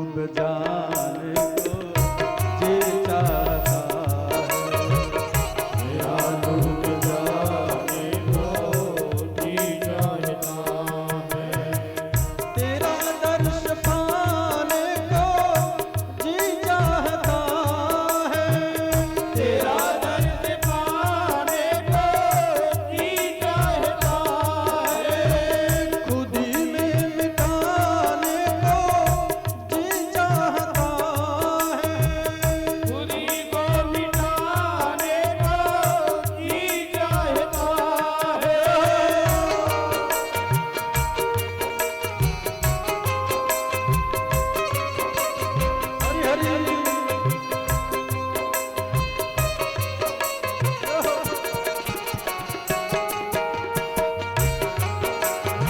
डूब जाने को जी चाहता है, मेरा डूब जाने को जी चाहता है, तेरा दर्श पाने को जी चाहता है, तेरा दर्श पाने को जी चाहता है, खुद ही में मिटाने को जी चाहता है, खुद ही को मिटाने को जी चाहता है। हरि हरि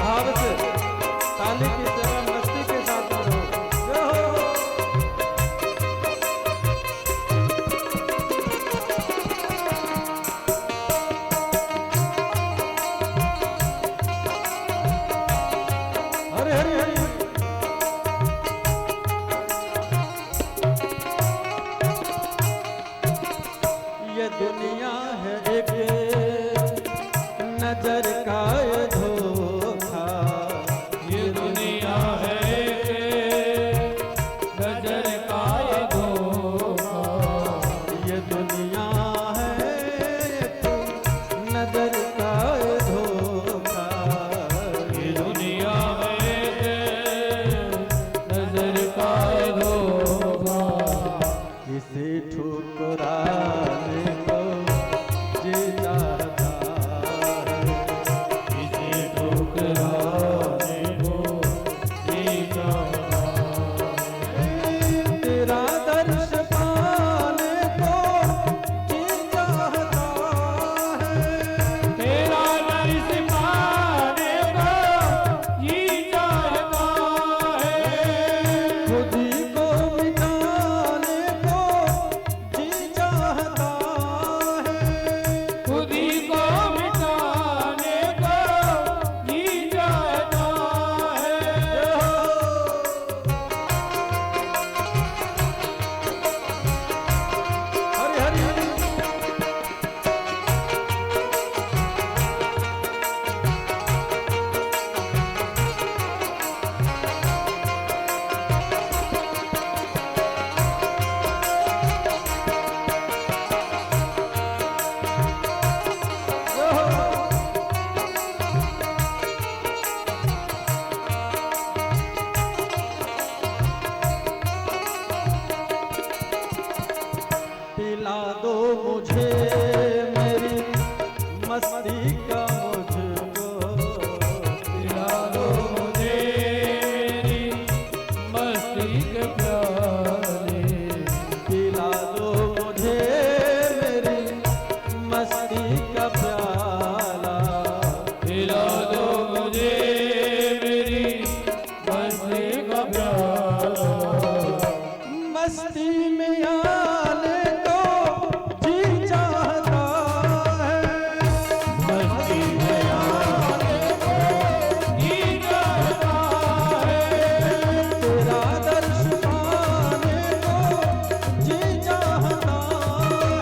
भाव से ताली की तरह मस्ती के साथ करो। हरे हरे हरे ये दुनिया है एक नजर का ये धोखा, ये दुनिया है नजर का ये धोखा, ये दुनिया है एक नजर का ये धोखा, ये दुनिया है नजर का ये धोखा, इसे ठुकराने को जी चाहता है, इसे ठुकराने को जी चाहता है, तेरा दर्श पाने को जी चाहता है, तेरा दर्श पाने को जी चाहता है, खुद ही को मिटाने को जी चाहता है, खुद ही को मिटाने को जी चाहता है। हरि हरि हरि पिला दो मुझे मेरी मस्ती का मुझको, पिला दो मुझे मेरी मस्ती के प्याले, पिला दो मुझे मेरी मस्ती का प्याला, पिला दो मुझे मेरी मस्ती का प्याला, मस्ती में आने को जी चाहता है, मस्ती में आने को जी चाहता है, तेरा दर्श पाने को जी चाहता है,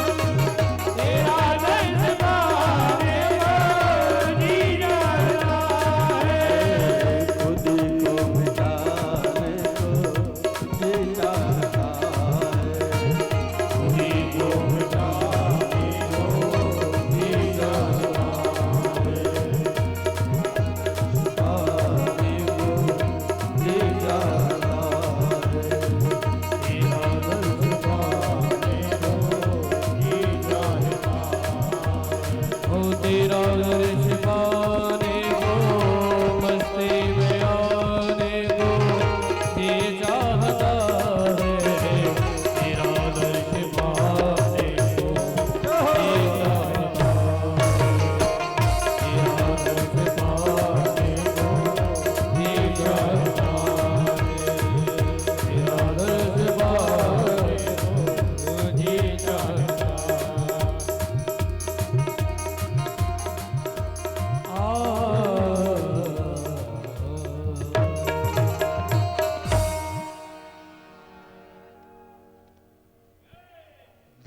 तेरा दर्श पाने को जी चाहता है, खुद ही को मिटाने को जी चाहता है,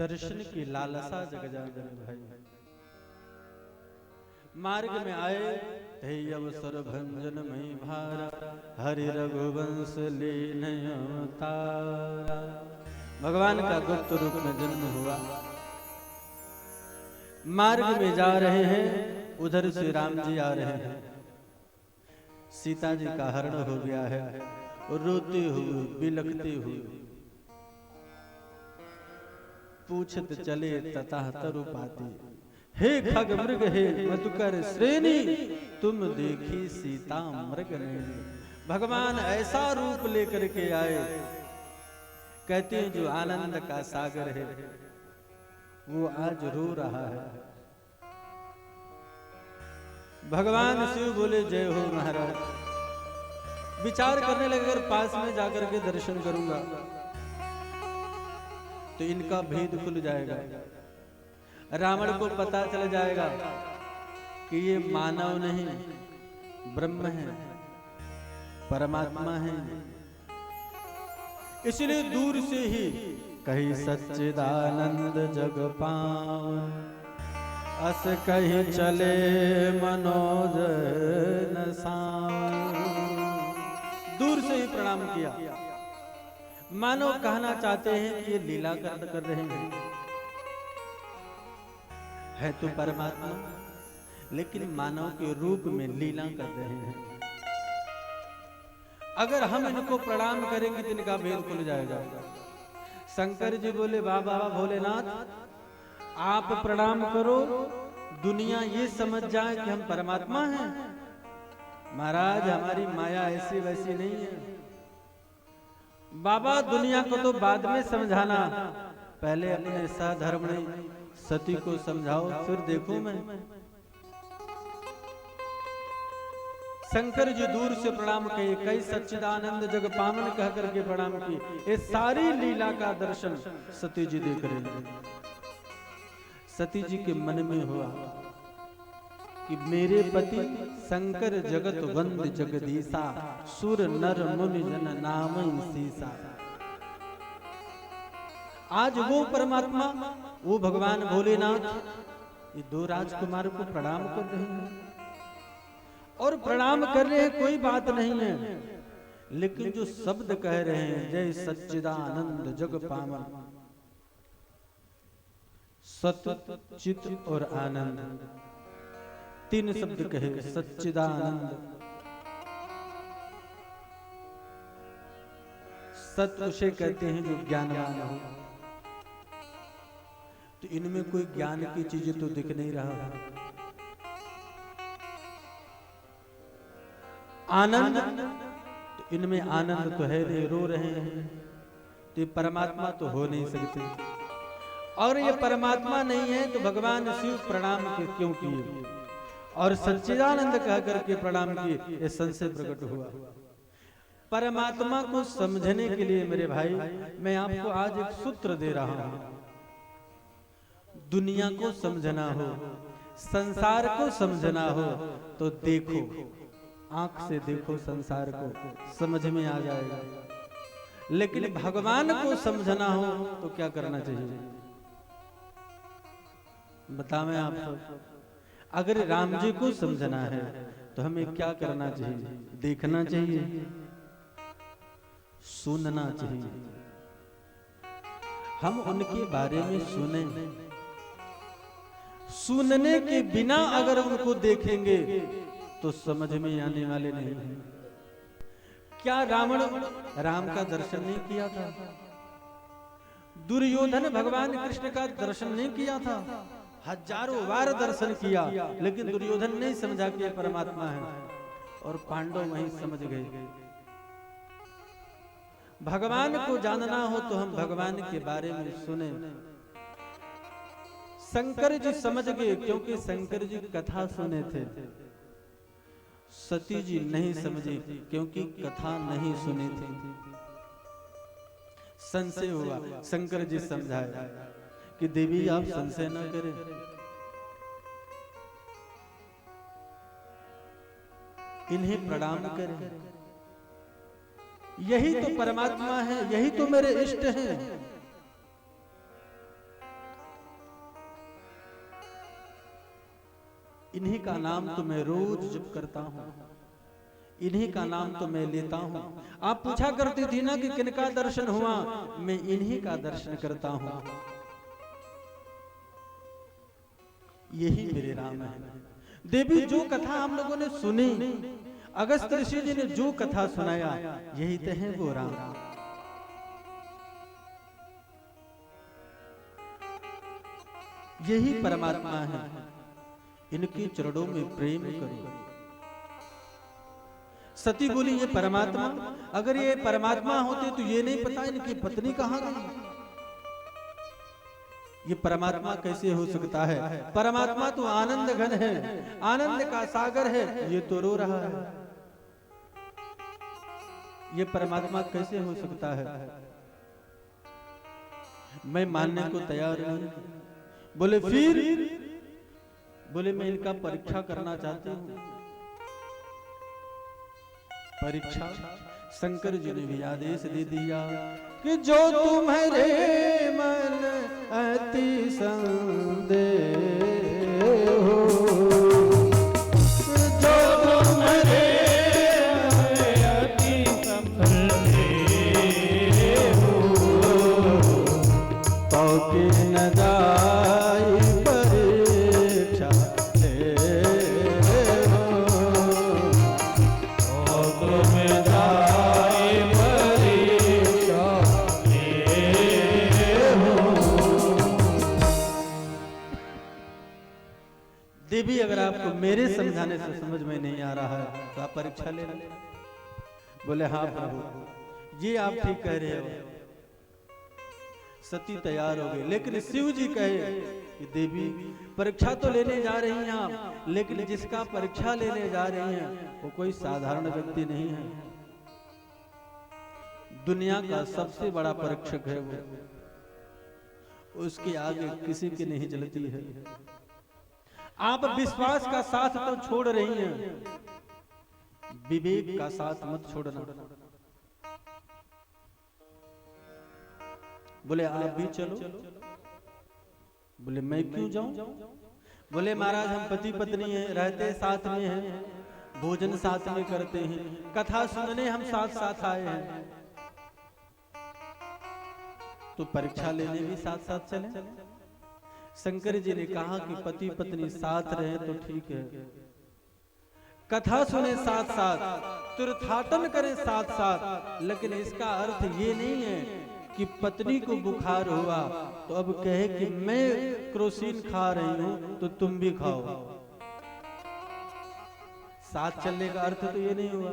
दर्शन की लालसा जग जागर भाई। मार्ग में आए हे अवसर भंजन मई भारा, हरि रघुवंश लीन अवतारा। भगवान का गुप्त रूप में जन्म हुआ। मार्ग में जा रहे हैं, उधर से राम जी आ रहे हैं। सीता जी का हरण हो गया है और रोते हुए बिलखते हुए पूछत चले तथा तरु पाती, हे खग मृग हे मधुकर श्रेणी, तुम देखी सीता मृग नैनी। भगवान ऐसा रूप लेकर के आए, कहते हैं जो आनंद का सागर है वो आज रो रहा है। भगवान शिव बोले जय हो महाराज। विचार करने लगे अगर पास में जाकर के दर्शन करूंगा तो इनका भेद खुल जाएगा। रावण को पता चल जाएगा कि ये मानव नहीं ब्रह्म है, परमात्मा है। इसलिए दूर से ही कही सच्चिदानंद जग पावन, अस कही चले मनोज न सावन। दूर से ही प्रणाम किया, मानो कहना चाहते हैं कि ये लीला कर रहे हैं। है तो परमात्मा लेकिन मानव के रूप में लीला कर रहे हैं। अगर हम इनको प्रणाम करेंगे तो इनका भेद खुल जाएगा। शंकर जी बोले बाबा भोलेनाथ आप प्रणाम करो, दुनिया ये समझ जाए कि हम परमात्मा हैं। महाराज हमारी माया ऐसी वैसी नहीं है। बाबा दुनिया को तो बाद में समझाना, पहले अपने साधर्मणी सती को समझाओ फिर देखो मैं। शंकर जी दूर से प्रणाम किए, कई सच्चिदानंद जग पावन कह करके प्रणाम किए। ये सारी लीला का दर्शन सती जी देख रहे हैं। सती जी के मन में हुआ कि मेरे पति शंकर जगत वंद जगदीसा, सुर नर मुनि जन नाम सीसा। आज वो परमात्मा, वो भगवान भोलेनाथ ये दो राजकुमार को प्रणाम कर रहे हैं। और प्रणाम कर रहे हैं कोई बात नहीं है, लेकिन जो शब्द कह रहे हैं जय सच्चिदानंद जग पावन, सत चित और आनंद, तीन शब्द कहे सच्चिदानंद। सत उसे कहते हैं जो ज्ञानवान हो। तो इनमें कोई ज्ञान की चीजें तो दिख नहीं रहा। आनंद, तो इनमें आनंद तो है नहीं, रो रहे हैं। तो ये परमात्मा तो हो नहीं सकते। और ये परमात्मा नहीं है तो भगवान शिव प्रणाम क्यों किए और सच्चिदानंद कह करके प्रणाम किए, ये संशय प्रकट हुआ। परमात्मा को समझने के लिए मेरे भाई मैं आपको आज एक सूत्र दे रहा हूं। दुनिया को समझना हो, संसार को समझना हो तो देखो, आंख से देखो संसार को, समझ में आ जाएगा। लेकिन भगवान को समझना हो तो क्या करना चाहिए बतावें आप सब। अगर राम जी को समझना है तो हमें क्या करना चाहिए? देखना चाहिए, सुनना चाहिए। हम उनके बारे में सुने, सुनने के बिना अगर उनको देखेंगे तो समझ में आने वाले नहीं हैं। क्या रावण राम का दर्शन नहीं किया था? दुर्योधन भगवान कृष्ण का दर्शन नहीं किया था? हजारों बार दर्शन किया, लेकिन दुर्योधन नहीं समझा कि परमात्मा है, और पांडव वहीं समझ गए। भगवान को जानना हो तो हम भगवान के बारे में सुने। शंकर जी समझ गए क्योंकि शंकर जी कथा सुने थे। सती जी नहीं समझी क्योंकि कथा नहीं सुनी थी। संशय हुआ, शंकर जी समझाए कि देवी आप संशय न करें, इन्हें प्रणाम करें, यही तो परमात्मा है, यही तो मेरे इष्ट हैं। इन्हीं का नाम तो मैं रोज जप करता हूँ, इन्हीं का नाम तो मैं लेता हूँ। आप पूछा करती थी ना कि किनका दर्शन हुआ, मैं इन्हीं का दर्शन करता हूँ। यही मेरे राम है। देवी जो कथा हम लोगों ने सुनी, अगस्त ऋषि जी ने जो कथा सुनाया, यही तो है वो राम। यही परमात्मा है। इनके चरणों में प्रेम करो। सती बोली ये परमात्मा, अगर ये परमात्मा होते तो ये नहीं पता इनकी पत्नी कहां गई। ये परमात्मा कैसे हो सकता है? परमात्मा तो आनंद घन है, आनंद का सागर है, ये तो रो रहा है। ये परमात्मा कैसे हो सकता है? मैं मानने को तैयार नहीं। बोले फिर? बोले मैं इनका परीक्षा करना चाहती हूँ। परीक्षा शंकर जी ने भी आदेश दे दिया कि जो तुम्हारे मन अति संदेह हो, जो तुम्हारे अति संदेह हो, तो कि न जाई परीक्षा ले हो, तो में जाई परीक्षा ले हो। देवी अगर आपको मेरे समझाने से समझ में नहीं आ रहा है तो आप परीक्षा ले लें। बोले हाँ प्रभु, ये आप ठीक कह रहे हो। सती तैयार हो गई, लेकिन शिव जी कहे कि देवी परीक्षा तो लेने जा रही हैं आप, लेकिन जिसका परीक्षा लेने जा रही हैं वो कोई साधारण व्यक्ति नहीं है। दुनिया का सबसे बड़ा परीक्षक है वो, उसके आगे किसी की नहीं चलती है। आप विश्वास का साथ तो छोड़ रही हैं, विवेक का साथ मत छोड़ना। बोले आप भी चलो। बोले मैं क्यों जाऊं? बोले महाराज हम पति पत्नी हैं, रहते साथ में हैं, भोजन साथ में करते हैं, कथा सुनने हम साथ साथ आए हैं, तो परीक्षा लेने भी साथ साथ चले। शंकर जी ने कहा कि पति पत्नी साथ रहे तो ठीक है, कथा सुने साथ साथ, तीर्थाटन करें साथ साथ, लेकिन इसका अर्थ ये नहीं है कि पत्नी को बुखार हुआ तो अब कहे कि मैं क्रोसिन खा रही हूं तो तुम भी खाओ। साथ चलने का अर्थ तो ये नहीं हुआ।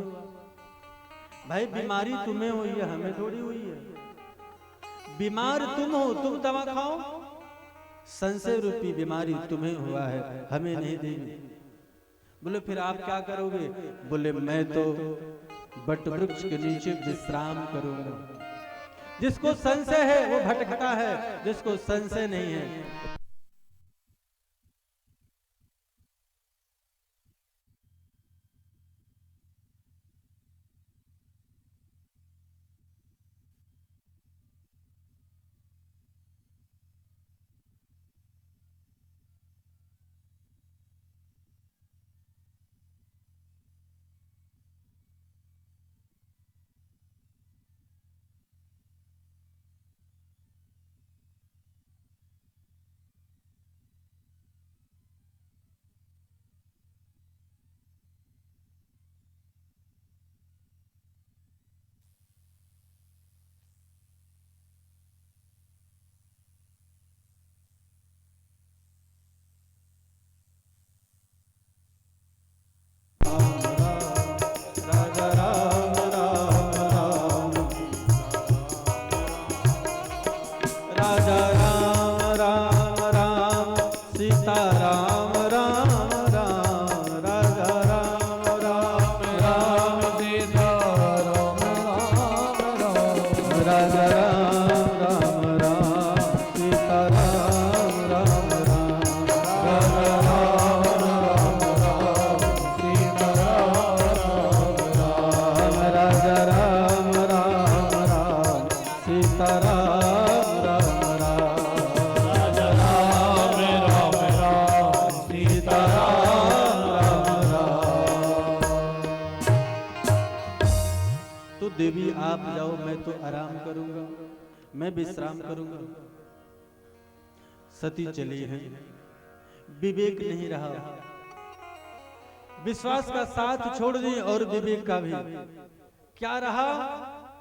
भाई बीमारी तुम्हें हुई है, हमें थोड़ी हुई है। बीमार तुम हो, तुम दवा खाओ। संशय रूपी बीमारी तुम्हें हुआ है, हमें नहीं देगी। बोले फिर आप क्या करोगे? बोले मैं तो बट वृक्ष के नीचे विश्राम करूंगा। जिसको संशय है वो भटकता है, जिसको संशय नहीं है सीता राम देवी आप जाओ, मैं तो आराम करूंगा, मैं विश्राम करूंगा। सती चली है, विवेक नहीं रहा, विश्वास का साथ छोड़ दी और विवेक का भी क्या रहा।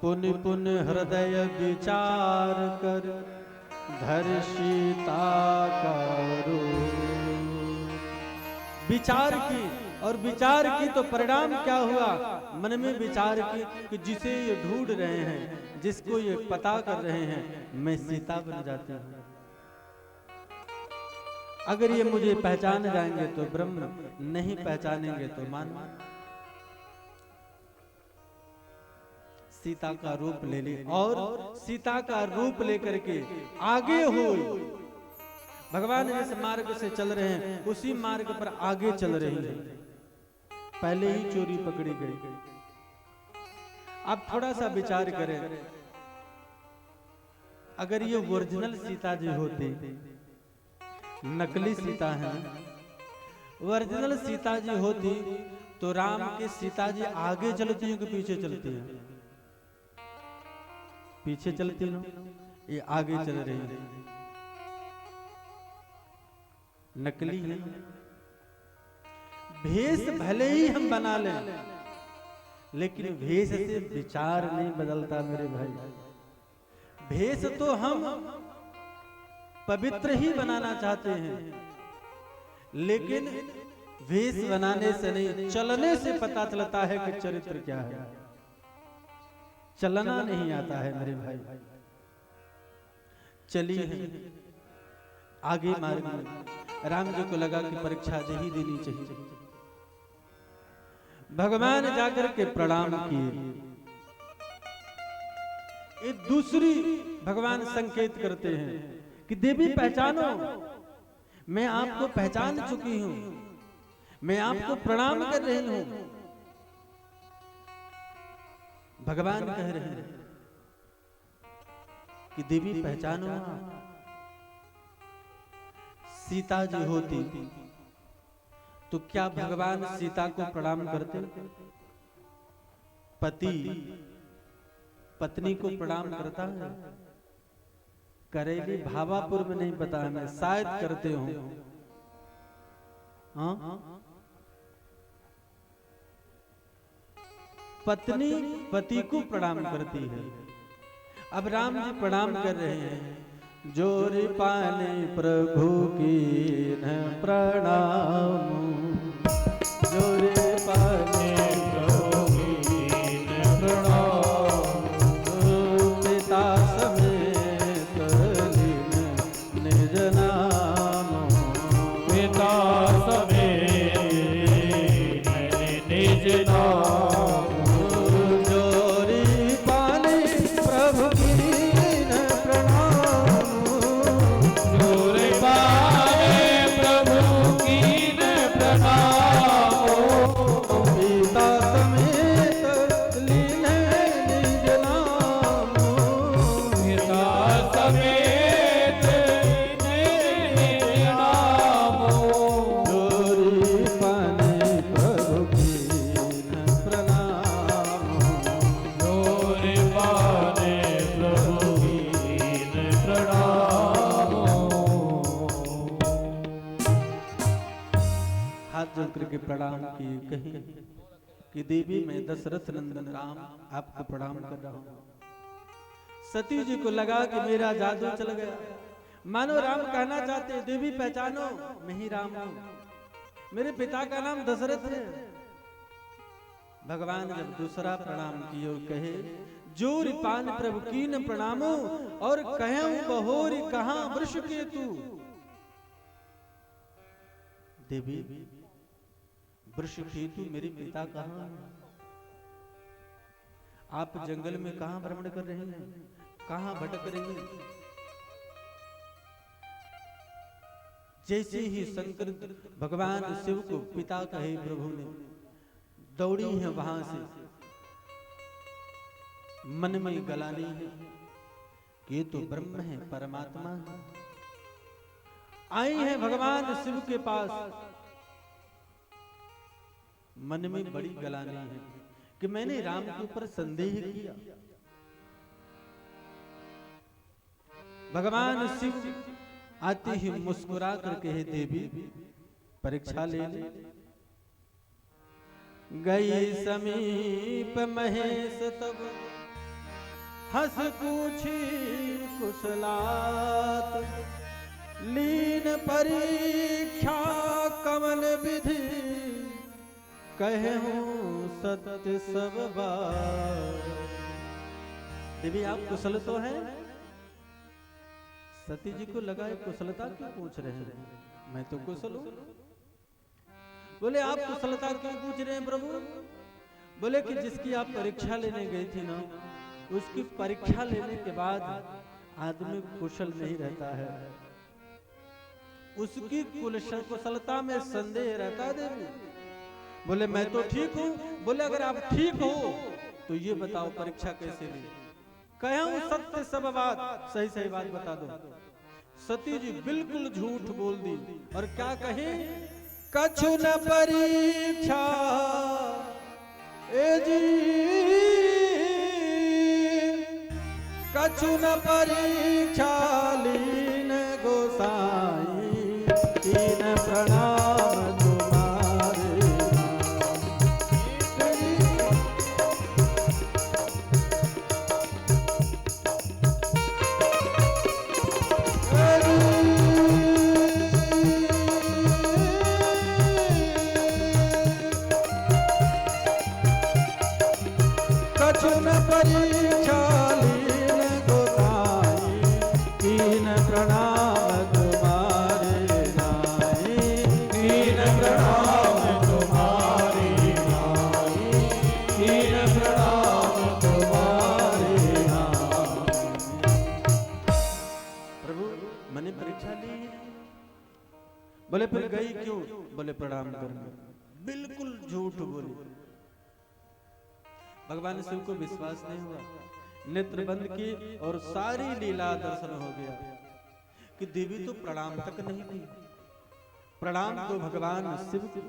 पुन पुन हृदय विचार कर धर सीता का रूप। विचार की, और विचार की तो परिणाम क्या हुआ। मन में विचार की कि जिसे ये ढूंढ रहे हैं, जिसको ये पता कर रहे हैं, मैं सीता बन जाती हूं। अगर ये मुझे पहचान जाएंगे तो ब्रह्म, नहीं पहचानेंगे तो मान। सीता का रूप ले ली और सीता का रूप लेकर के आगे हो। भगवान जिस मार्ग से चल रहे हैं उसी मार्ग पर आगे चल रही है। पहले ही चोरी पकड़ी गई। अब थोड़ा सा विचार करें, अगर ये ओरिजिनल सीता जी होती, नकली सीता है, ओरिजिनल सीता जी होती तो राम की सीता जी आगे चलती है कि पीछे चलती है? पीछे चलती ना, ये आगे चल रही है। नकली है। भेष भले ही हम बना लें, लेकिन भेष से विचार नहीं बदलता मेरे भाई। भेष तो हम पवित्र ही बनाना चाहते हैं, लेकिन भेष बनाने से नहीं, चलने से पता चलता है कि चरित्र क्या है। चलना नहीं आता है मेरे भाई। चलिए आगे मार्ग में राम जी को लगा कि परीक्षा ही देनी चाहिए। भगवान जाकर के प्रणाम किए। एक दूसरी भगवान संकेत करते हैं कि देवी पहचानो, मैं आपको पहचान चुकी हूं, मैं आपको प्रणाम कर रही हूं। भगवान कह रहे हैं कि देवी पहचानो। सीता जी होती तो क्या भगवान सीता को प्रणाम करते? पति पत्नी को प्रणाम करता है? करेली भावापुर में नहीं पता है, मैं शायद करते हो। हाँ, पत्नी पति को प्रणाम करती है। अब राम जी प्रणाम कर रहे हैं। जोरी पाने प्रभु की न प्रणाम, जोरी पाने प्रभु की न प्रणाम। पिता समेत लीन निज नाम, पिता समेत निज नाम। करके प्रणाम किए, कही कि देवी मैं दशरथ नंदन राम आपको प्रणाम कर रहा हूं। सती जी को लगा कि मेरा जादू चल गया। मानो राम कहना चाहते, देवी पहचानो, मैं ही राम हूं, मेरे पिता का नाम दशरथ है। भगवान जब दूसरा प्रणाम किए और कहे, जोर पान प्रभु कीन प्रणामो, और कहूं बहोरी कहां वृष केतु। देवी वृषकेतु मेरे पिता कहां? आप जंगल में कहां भ्रमण कर रहे हैं, कहां भटक रही हैं? जैसे ही शंकर भगवान शिव को पिता कहे प्रभु ने, दौड़ी है वहां से। मन में गलानी है कि ये तो ब्रह्म है, परमात्मा है। आई है भगवान शिव के पास। मन में बड़ी गलानी है कि मैंने राम के ऊपर संदेह किया। भगवान शिव आते ही मुस्कुरा करके हे देवी परीक्षा ले ले। गई समीप महेश तब हंस पूछी कुशलात, लीन परीक्षा कमल विधि कहूं सत्य सब बात। देवी आप कुशल तो हैं? सती जी को लगा कुशलता क्यों पूछ रहे हैं, मैं तो कुशल हूं। बोले आप कुशलता क्यों पूछ रहे हैं प्रभु? बोले कि जिसकी आप परीक्षा लेने गई थी ना, उसकी परीक्षा लेने के बाद आदमी कुशल नहीं रहता है, उसकी कुशलता में संदेह रहता है देवी। बोले मैं तो ठीक हूं। बोले अगर आप ठीक हो तो ये बताओ परीक्षा कैसे ली? कहूं सत्य सब बात, सही सही बात बता दो। सती जी बिल्कुल झूठ बोल दी और क्या कहे? कछु न परीक्षा ए जी, कछु न परीक्षा लीन गोसाई, कीन प्रणाम तुम्हारे। कछु न परीक्षा लीन गोसाई, कीन प्रणाम तुम्हारे नाई, कीन प्रणाम तुम्हारे नाई, कीन प्रणाम तुम्हारे नाई। प्रभु मैंने परीक्षा ली। बोले फिर गई क्यों? बोले प्रणाम करने। बिल्कुल झूठ बोली। भगवान शिव को विश्वास नहीं हुआ, नेत्र बंद किए और सारी लीला दर्शन हो गया कि देवी तो प्रणाम तक नहीं की। प्रणाम तो भगवान शिव को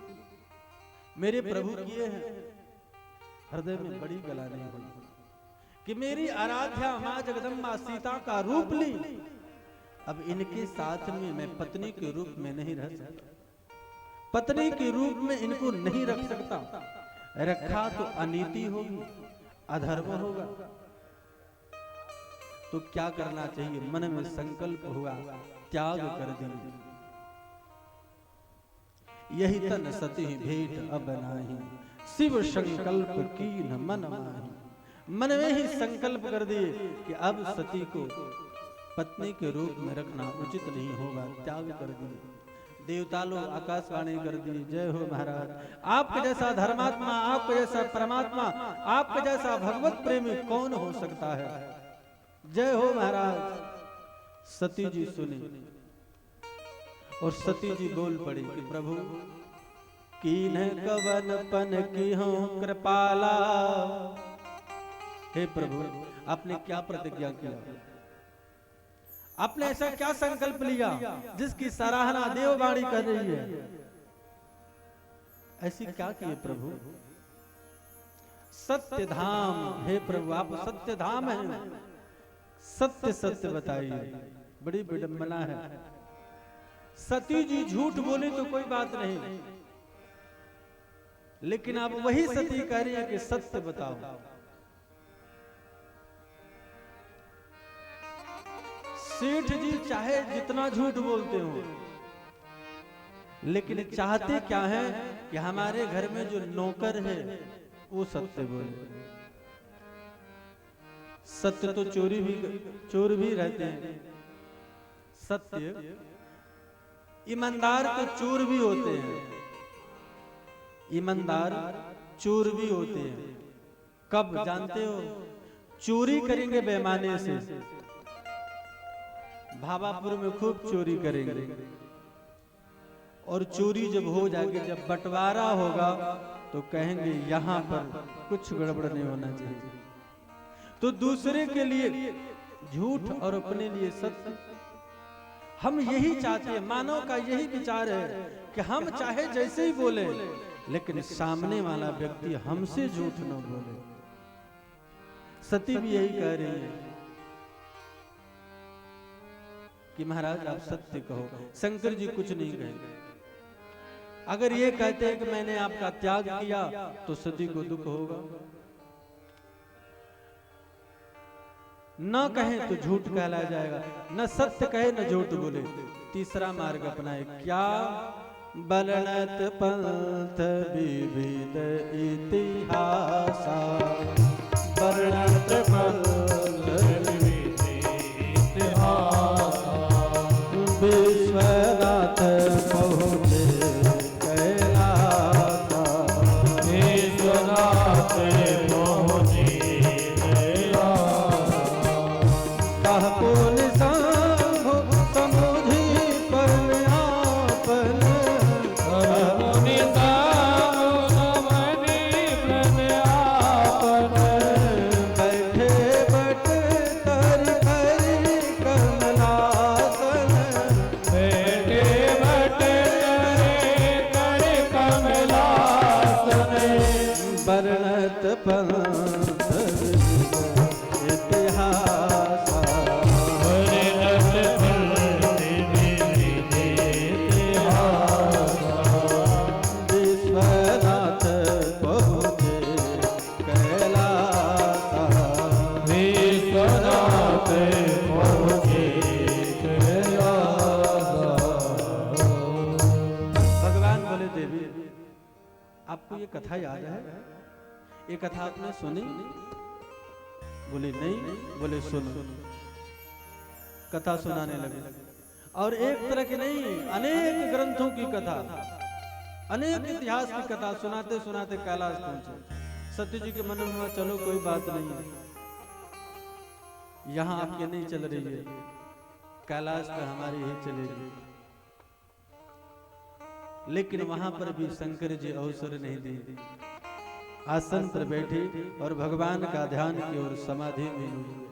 मेरे प्रभु किए हैं। हृदय में बड़ी गलानी हुई कि मेरी आराध्या मां जगदम्बा सीता का रूप ली, अब इनके साथ में मैं पत्नी के रूप में नहीं रह सकता, पत्नी के रूप में इनको नहीं रख सकता। रखा तो अनीति होगी, अधर्म होगा। तो क्या करना चाहिए? मन में संकल्प हुआ, त्याग कर देंगे। यही तन सती भेंट अब नाही, शिव संकल्प कीन मन माही। मन में ही संकल्प कर दिए कि अब सती को पत्नी के रूप में रखना उचित नहीं होगा, त्याग कर दिए। देवता लोग आकाशवाणी कर दी, जय हो महाराज, आपके जैसा धर्मात्मा, आपके जैसा परमात्मा, आपके जैसा भगवत प्रेमी कौन हो सकता है? जय हो महाराज। सती जी सुनी और सती जी बोल पड़ी कि प्रभु कीन कवन पन की हो कृपाला। हे प्रभु आपने क्या प्रतिज्ञा किया? आपने ऐसा क्या संकल्प लिया जिसकी सराहना देववाणी कर रही है? ऐसी क्या किए प्रभु? सत्य धाम, हे प्रभु आप सत्य धाम हैं, सत्य सत्य बताइए। बड़ी विडंबना है। सती जी झूठ बोली तो कोई बात नहीं, लेकिन आप वही सती कह रही है कि सत्य बताओ। सेठ जी चाहे जितना झूठ बोलते हो, लेकिन चाहते क्या है कि हमारे घर में जो नौकर है वो सत्य बोले। सत्य तो चोर भी रहते हैं, सत्य ईमानदार तो चोर भी होते हैं, ईमानदार चोर भी होते हैं। कब जानते हो? चोरी करेंगे बेईमानी से, भावापुर में खूब चोरी करेंगे, और चोरी जब हो जाएगी, जब बंटवारा होगा तो कहेंगे यहाँ पर कुछ गड़बड़ नहीं होना चाहिए। तो दूसरे के लिए झूठ और अपने लिए सत्य। हम यही चाहते हैं, मानव का यही विचार है कि हम चाहे जैसे ही बोले, लेकिन सामने वाला व्यक्ति हमसे झूठ न बोले। सती भी यही कह रही है कि महाराज आप सत्य कहो। शंकर जी कुछ नहीं कहेंगे। अगर ये कहते हैं कि मैंने आपका त्याग किया तो सती को दुख होगा, न कहें तो झूठ कहला जाएगा, न सत्य कहे न झूठ बोले। तीसरा मार्ग अपनाए, क्या बलनत पंथ विविध इतिहासा, वर्णत पंथ विविध इतिहासा, विश्वनाथ पहुँचे कैलासा, विश्वनाथ पहुँचे कहपुन शंभु समुझि परम्यापन, मुनि सामुनि प्रम्यापन, बैठे बट कर कमलासन, बैठे बट कर कमलासन, वर्णत पंथ इतिहासा, वर्णत पंथ विविध इतिहासा, विश्वनाथ पहुँचे कैलासा, विश्वनाथ पहुँचे कैलासा। भगवान बोले देवी आपको ये कथा याद है? ये कथा आपने सुनी? बोले नहीं। बोले सुनो। कथा सुनाने लगे। और एक तरह की नहीं, अनेक ग्रंथों की कथा, अनेक इतिहास की कथा सुनाते सुनाते कैलाश पहुंचे। सत्य जी के मन में हुआ चलो कोई बात नहीं है, यहाँ आपके नहीं चल रही है, कैलाश पर हमारी ही चलेगी। लेकिन वहां पर भी शंकर जी अवसर नहीं दी। आसन पर बैठी और भगवान का ध्यान की ओर समाधि में हुई।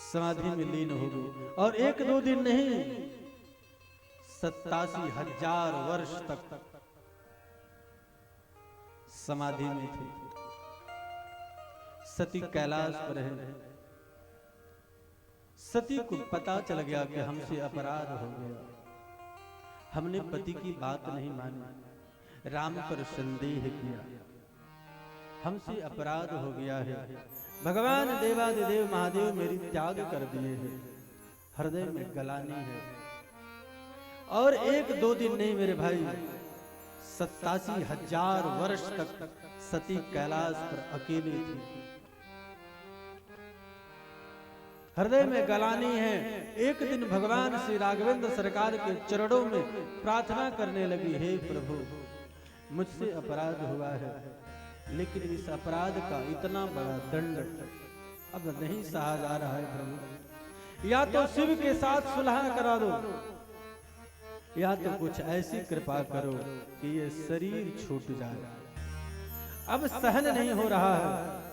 समाधि में लीन हो गई और एक दो दिन नहीं 87,000 वर्ष तक समाधि में थी। सती कैलाश पर है। सती को पता चल गया कि हमसे अपराध हो गया, हमने पति की बात नहीं मानी, राम पर संदेह किया, हमसे अपराध हो गया है। भगवान देवादिदेव महादेव मेरी त्याग कर दिए हैं, हृदय में गलानी है। और एक दो दिन नहीं मेरे भाई 87,000 वर्ष तक सती कैलाश पर अकेली थी। हृदय में गलानी है। एक दिन भगवान श्री राघवेंद्र सरकार के चरणों में प्रार्थना करने लगी, हे प्रभु मुझसे अपराध हुआ है, लेकिन इस अपराध का इतना बड़ा दंड अब नहीं सहा जा रहा है प्रभु। या तो शिव के साथ सुलह करा दो, या तो कुछ ऐसी कृपा करो कि ये शरीर छूट जाए, अब सहन नहीं हो रहा है,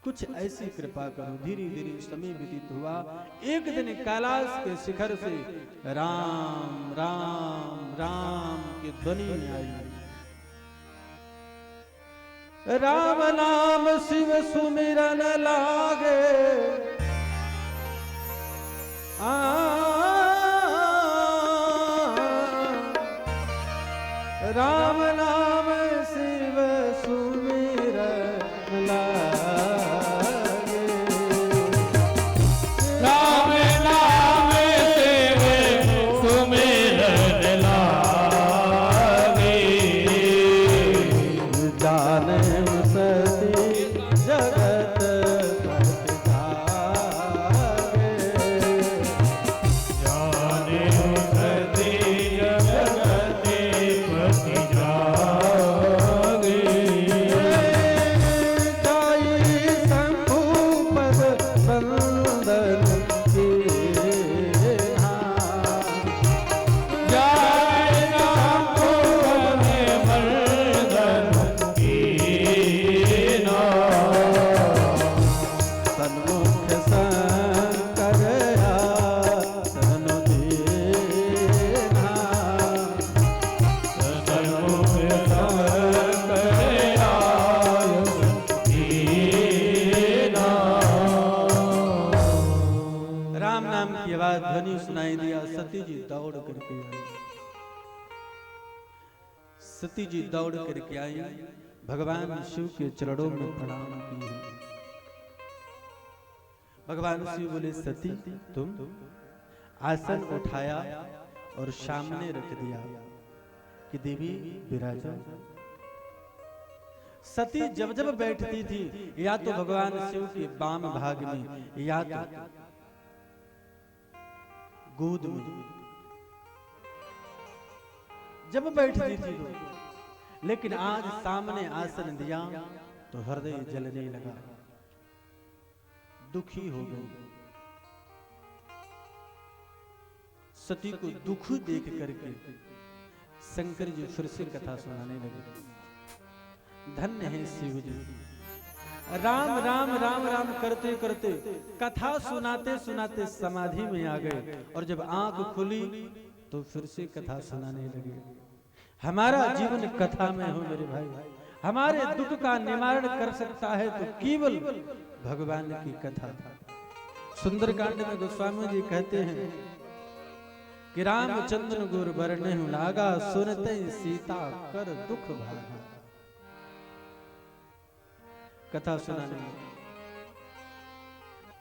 कुछ ऐसी कृपा करो। धीरे धीरे समय व्यतीत हुआ। एक दिन कैलाश के शिखर से राम राम राम की ध्वनि आई। राम नाम शिव सुमिरन लागे, राम नाम शिव सुमिरन लागे, राम नाम शिव सुमिरन लागे, जाने सती जगत पति जागे, जाने सती जगत पति जागे, जाई शंभु पद बंदन के जय राम भुवन वर्धन की सती जी दौड़ करके आई। सती जी दौड़ करके आई, भगवान शिव के चरणों में प्रणाम किए। भगवान शिव बोले, सती तुम आसन उठाया और सामने रख दिया कि देवी विराजो। सती जब जब बैठती थी, या तो भगवान शिव के बाम भाग में, या तो गोद में जब बैठती थी तो। लेकिन आज सामने आसन दिया तो हृदय जलने लगा, दुखी हो गई। सती को दुख देख करके शंकर जी फिर से कथा सुनाने लगे। धन्य है शिव जी, राम राम राम राम करते करते कथा सुनाते सुनाते समाधि में आ गए। और जब आंख खुली तो फिर से कथा सुनाने लगे। हमारा जीवन कथा में हो मेरे भाई, हमारे दुख का निवारण कर सकता है तो केवल भगवान की कथा। सुंदरकांड में गोस्वामी जी कहते हैं कि रामचंद्र गुर बरने लागा, सुनते सीता कर दुख भागा। कथा सुनाने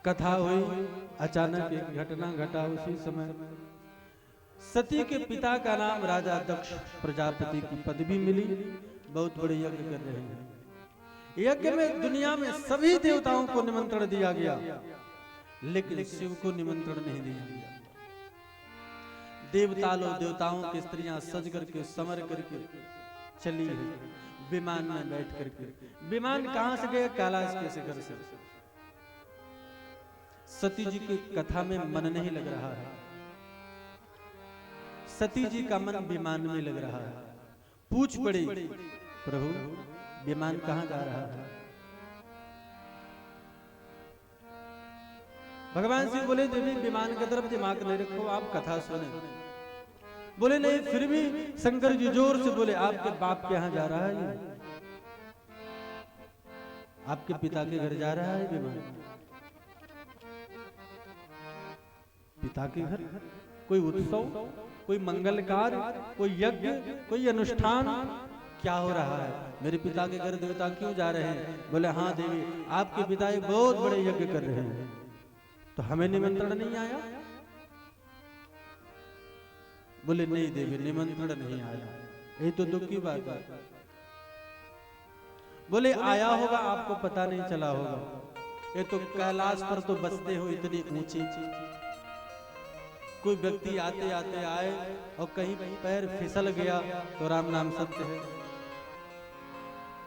कथा हुई, अचानक एक घटना घटा। उसी समय सती के पिता का नाम राजा दक्ष प्रजापति की पदवी मिली, बहुत बड़े यज्ञ कर रहे हैं। यज्ञ में दुनिया में सभी देवताओं को निमंत्रण दिया गया, लेकिन शिव को निमंत्रण नहीं दिया गया। देवताओं की स्त्रियां सज करके समर करके चली है विमान में बैठ करके। विमान कहां से गया? कैलाश के शिखर से। सती जी की कथा में मन नहीं लग रहा है, सती जी का मन विमान में लग रहा है। पूछ पड़ी, प्रभु विमान कहां जा रहा है? भगवान शिव बोले, देवी विमान की तरफ दिमाग नहीं रखो, आप कथा सुने। बोले नहीं, फिर भी शंकर जी जोर से बोले, आपके बाप के यहां जा रहा है ये? आपके पिता के घर जा रहा है विमान? पिता के घर? कोई उत्सव, कोई मंगल कार्य, कोई यज्ञ, कोई अनुष्ठान क्या हो रहा है? मेरे पिता के घर देवता क्यों जा रहे हैं? बोले हाँ देवी, आपके पिता एक बहुत बड़े यज्ञ कर रहे हैं, तो हमें निमंत्रण नहीं आया? बोले नहीं देवी, निमंत्रण नहीं आया। ये तो दुख की बात है। बोले आया होगा, आपको पता नहीं चला होगा। ये तो कैलाश पर तो बसते हो इतनी ऊंची, कोई व्यक्ति आते आते आए और कहीं पैर फिसल गया तो राम नाम सत्य है।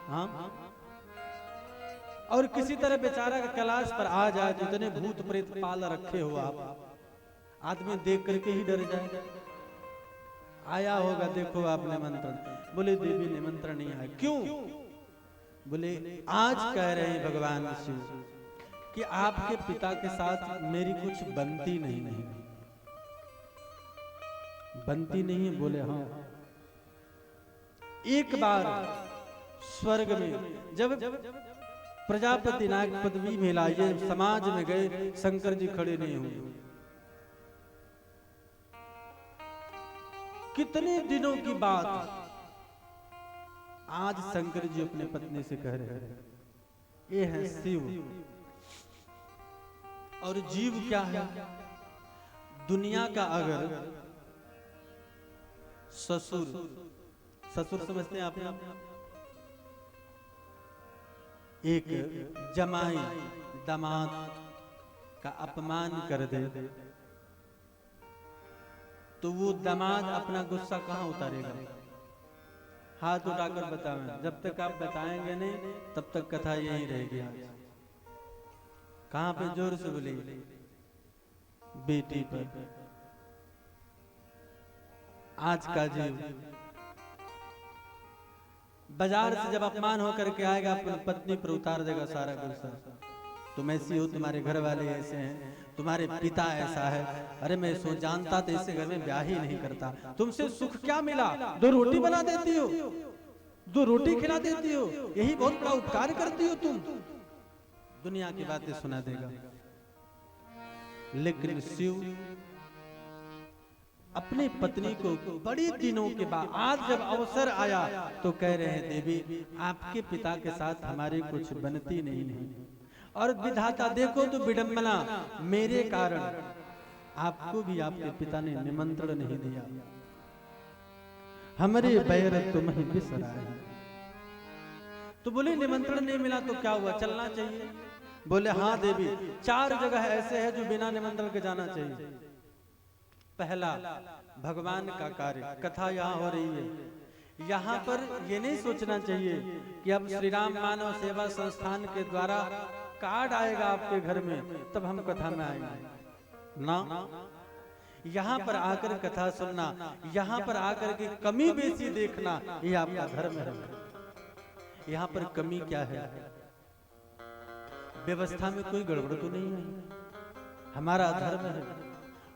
हाँ, और किसी तरह बेचारा का कैलाश पर आ जाए तो इतने भूत प्रेत पाल रखे हो आप, आदमी देख करके ही डर जाए। आया होगा, देखो आप निमंत्रण। बोले देवी निमंत्रण नहीं आया। क्यों? बोले आज कह रहे हैं भगवान शिव कि आपके पिता के साथ मेरी कुछ बनती नहीं बनती नहीं है। बोले हाँ। एक बार स्वर्ग में जब प्रजापति नायक पदवी में लाए, समाज में गए, शंकर जी खड़े नहीं हुए। कितने दिनों की बात आज शंकर जी अपने पत्नी से कह रहे हैं, ये है शिव। और जीव क्या है? दुनिया का अगर ससुर, ससुर समझते हैं आपने? एक जमाई दामाद का अपमान कर दे तो वो दामाद अपना गुस्सा कहां उतारेगा? हाथ उठाकर बताएं। जब तक आप बताएंगे नहीं तब तक कथा यही रहेगी। कहां पे? जोर से बोले, बेटी पर। आज का जीव बाजार से जब अपमान होकर के आएगा अपनी पत्नी पर उतार देगा सारा गुस्सा। तुम ऐसी हो, तुम्हारे घर वाले ऐसे हैं, तुम्हारे पिता ऐसा है। अरे मैं सो जानता तो इससे घर में ब्याह ही नहीं करता। तुमसे सुख क्या मिला? 2 रोटी बना देती हो, 2 रोटी खिला देती हो, यही बहुत बड़ा उपकार करती हो तुम। दुनिया की बातें सुना देगा। लेकिन शिव अपनी पत्नी को बड़ी दिनों के बाद आज जब अवसर आया तो कह रहे हैं देवी आपके पिता के साथ हमारी कुछ बनती नहीं है, और विधाता देखो तो विडंबना, मेरे कारण आपको भी आपके पिता ने निमंत्रण नहीं दिया, हमारे बैर तुम्हें बिसराए। तो बोले निमंत्रण नहीं मिला तो क्या हुआ, चलना चाहिए? बोले हाँ देवी, 4 जगह ऐसे है जो बिना निमंत्रण के जाना चाहिए। पहला, भगवान का कार्य, कथा यहाँ हो रही है, यहाँ पर ये नहीं सोचना चाहिए कि अब श्री राम मानव सेवा संस्थान के द्वारा कार्ड आएगा आपके घर में तब हम कथा में आएंगे ना। यहाँ पर आकर कथा सुनना, यहाँ पर आकर के कमी बेसी देखना, ये आपका धर्म है। यहाँ पर कमी क्या है? व्यवस्था में कोई गड़बड़ तो नहीं है, हमारा धर्म है।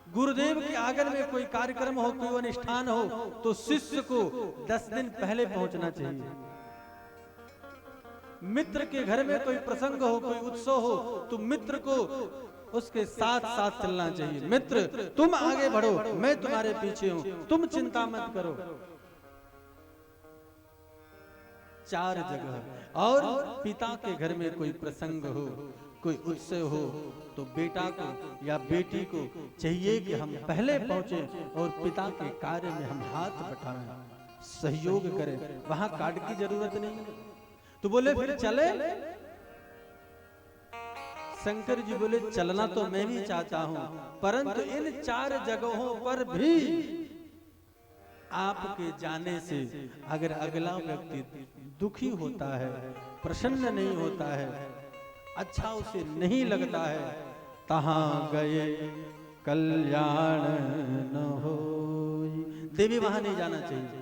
गुरुदेव के आंगन में कोई कार्यक्रम हो, कोई अनुष्ठान हो तो शिष्य को 10 दिन पहले पहुंचना चाहिए। मित्र के घर में कोई प्रसंग हो, कोई उत्सव हो तो मित्र को उसके साथ साथ चलना चाहिए। मित्र तुम आगे बढ़ो, मैं तुम्हारे पीछे हूं, तुम चिंता मत करो। 4 जगह। और पिता के घर में कोई प्रसंग हो, कोई उत्सव हो तो बेटा को या बेटी को चाहिए कि हम पहले पहुंचे और पिता के कार्य में हम हाथ बटाएं, सहयोग करें, वहां कार्ड की जरूरत नहीं। तो बोले फिर चले? शंकर जी बोले चलना तो मैं भी चाहता हूं, परंतु इन 4 जगहों पर भी आपके जाने से अगर अगला व्यक्ति दुखी होता है, प्रसन्न नहीं होता है, अच्छा उसे नहीं लगता है, तहां गए कल्याण न होई, देवी वहां नहीं जाना चाहिए,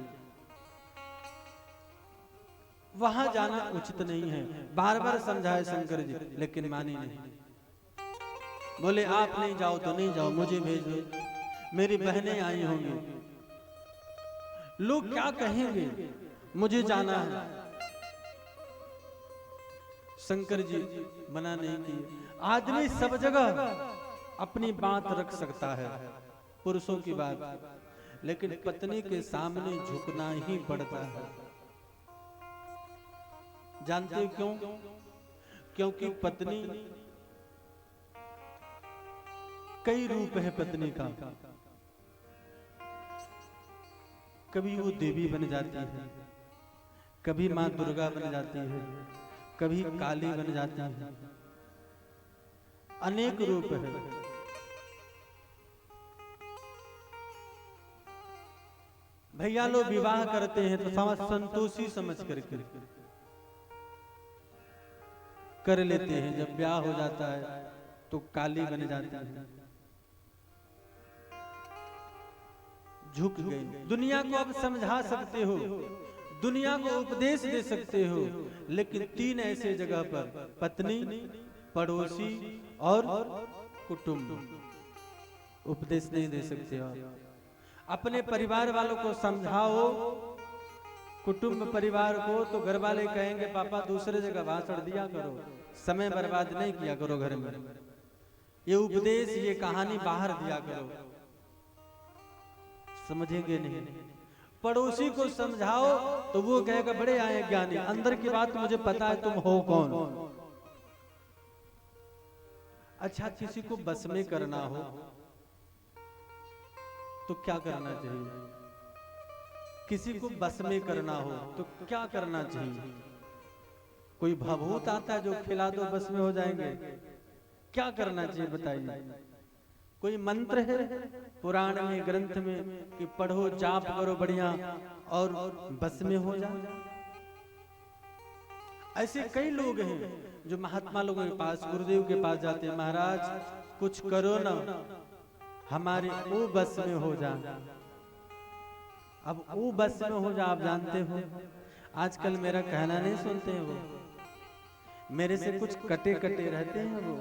वहां जाना उचित नहीं है। बार बार समझाए शंकर जी लेकिन मानी नहीं। बोले आप नहीं जाओ तो नहीं जाओ, मुझे भेज दो, मेरी बहनें आई होंगी, लोग क्या कहेंगे, मुझे जाना है। शंकर जी मना नहीं किए। आदमी सब जगह अपनी बात रख सकता है, पुरुषों की बात, लेकिन पत्नी के सामने झुकना ही पड़ता है। जानते हो क्यों? क्योंकि पत्नी, कई रूप है पत्नी का। कभी वो देवी बन जाती है, कभी माँ दुर्गा बन जाती है, कभी काली बन जाती है, अनेक रूप है। भैया लोग विवाह करते हैं तो संतोषी समझ करके कर लेते हैं, जब ब्याह हो जाता है तो काली बन जाती है, झुक गई। दुनिया को आप समझा सकते हो, दुनिया को उपदेश दे सकते हो, लेकिन 3 ऐसे जगह पर पत्नी, पड़ोसी और कुटुंब उपदेश नहीं दे सकते हो। अपने परिवार वालों को समझाओ, कुटुंब परिवार को, तो घर वाले कहेंगे पापा दूसरे जगह भाषण दिया करो, समय बर्बाद नहीं किया करो घर में, ये उपदेश ये कहानी बाहर दिया करो, समझेंगे नहीं। पड़ोसी को समझाओ तो वो कहेगा बड़े आए ज्ञानी, अंदर की बात मुझे पता है, तुम हो कौन। अच्छा, किसी को बस में करना हो तो क्या करना चाहिए? किसी को बस में करना हो तो क्या करना चाहिए? कोई भभूत आता है जो खिला दो बस में हो जाएंगे, क्या करना चाहिए बताइए? कोई मंत्र है पुराण में, ग्रंथ में कि पढ़ो, जाप करो बढ़िया और बस में हो जाओ? ऐसे कई लोग हैं जो महात्मा लोगों के पास, गुरुदेव के पास जाते हैं, महाराज कुछ करो ना, हमारे वो बस में हो जा। अब वो बस में हो जा, आप जानते हो आजकल मेरा कहना नहीं सुनते हैं, वो मेरे से कुछ कटे कटे रहते हैं। वो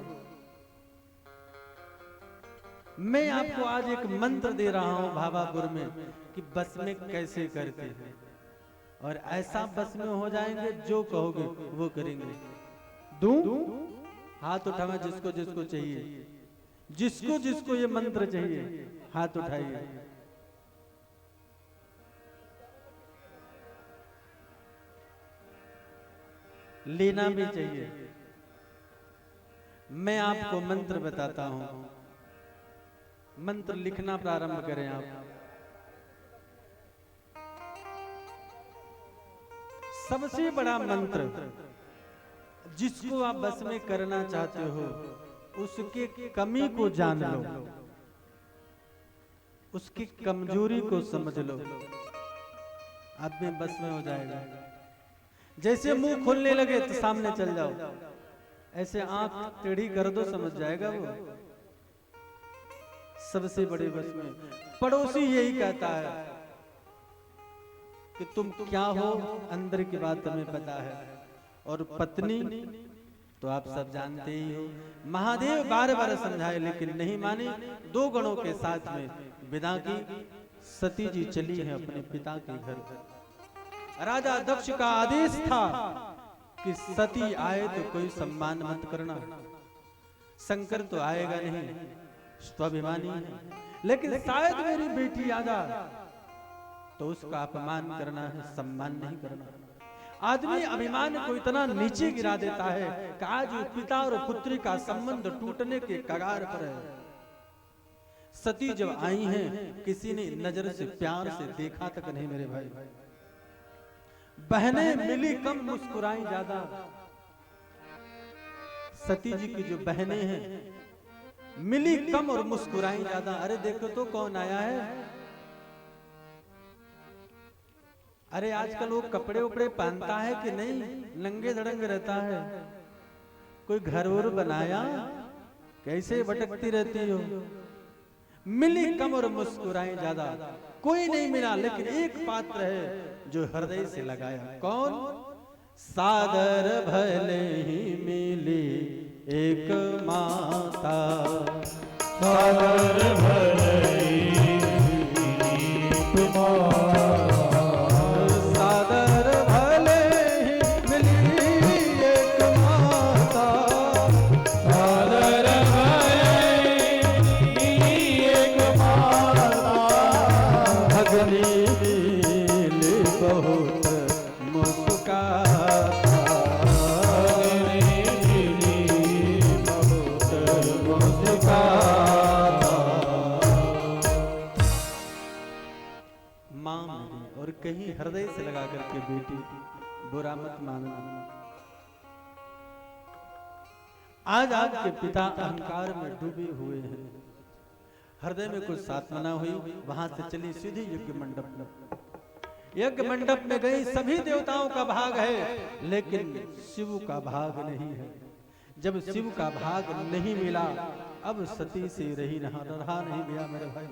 मैं आपको आज एक मंत्र दे रहा हूं भावापुर में कि बस में कैसे करते हैं, और ऐसा बस में हो जाएंगे जो कहोगे वो करेंगे। दूं? हाथ उठाना जिसको जिसको चाहिए, जिसको जिसको ये मंत्र चाहिए हाथ उठाइए। लेना भी चाहिए। मैं आपको मंत्र बताता हूं, मंत्र लिखना प्रारंभ करें आप। सबसे बड़ा मंत्र जिसको आप बस में करना चाहते हो, उसके कमी को जान लो, उसकी कमजोरी को समझ लो, आप में बस में हो जाएगा। जैसे मुंह खोलने लगे तो सामने चल जाओ, ऐसे आंख टेढ़ी कर दो, समझ जाएगा वो। सबसे बड़े बस में पड़ोसी यही कहता है कि तुम क्या हो, अंदर की बात तुम्हें पता है। और पत्नी तो आप सब जानते ही हो, महादेव बार बार समझाए लेकिन नहीं मानी। 2 गणों के साथ में विदा की सती जी चली है अपने पिता के घर। राजा दक्ष का आदेश था कि सती आए तो कोई सम्मान मत करना। शंकर तो आएगा नहीं, स्वाभिमानी है, लेकिन शायद मेरी बेटी आ जाए तो उसका अपमान करना है, सम्मान नहीं करना। आदमी अभिमान को इतना नीचे गिरा देता है कि आज पिता और पुत्री का संबंध टूटने के कगार पर है। सती जब आई हैं, किसी ने नजर से प्यार से देखा तक नहीं मेरे भाई। बहनें मिली कम, मुस्कुराई ज्यादा। सती जी की जो बहनें हैं मिली कम और मुस्कुराई ज्यादा। अरे देखो तो कौन आया है। अरे आजकल वो कपड़े उपड़े पहनता है कि नहीं, नंगे धड़ंग रहता है। कोई घर और बनाया, कैसे भटकती रहती हो। मिली कम और मुस्कुराई ज्यादा। कोई नहीं मिला, लेकिन एक पात्र है जो हृदय से लगाया। कौन? सादर भले ही मिली एक माता, सादर भले ही मिली एक माता, सादर भले ही मिली एक माता, सादर भले ही मिली एक माता, भगनी मिली बहुत मुस्काता, भगनी मिली बहुत मुस्काता। मां मेरी, और कहीं हृदय से लगा करके बेटी बुरा मत मानना। आज आपके पिता अहंकार में डूबे हुए हैं, हृदय में कुछ सात्वना हुई, वहां से चली सीधी यज्ञ मंडप में। यज्ञ मंडप में गई, सभी देवताओं का भाग है लेकिन शिव का भाग नहीं है। जब शिव का भाग नहीं मिला, अब सती से रहा नहीं गया मेरे भाई।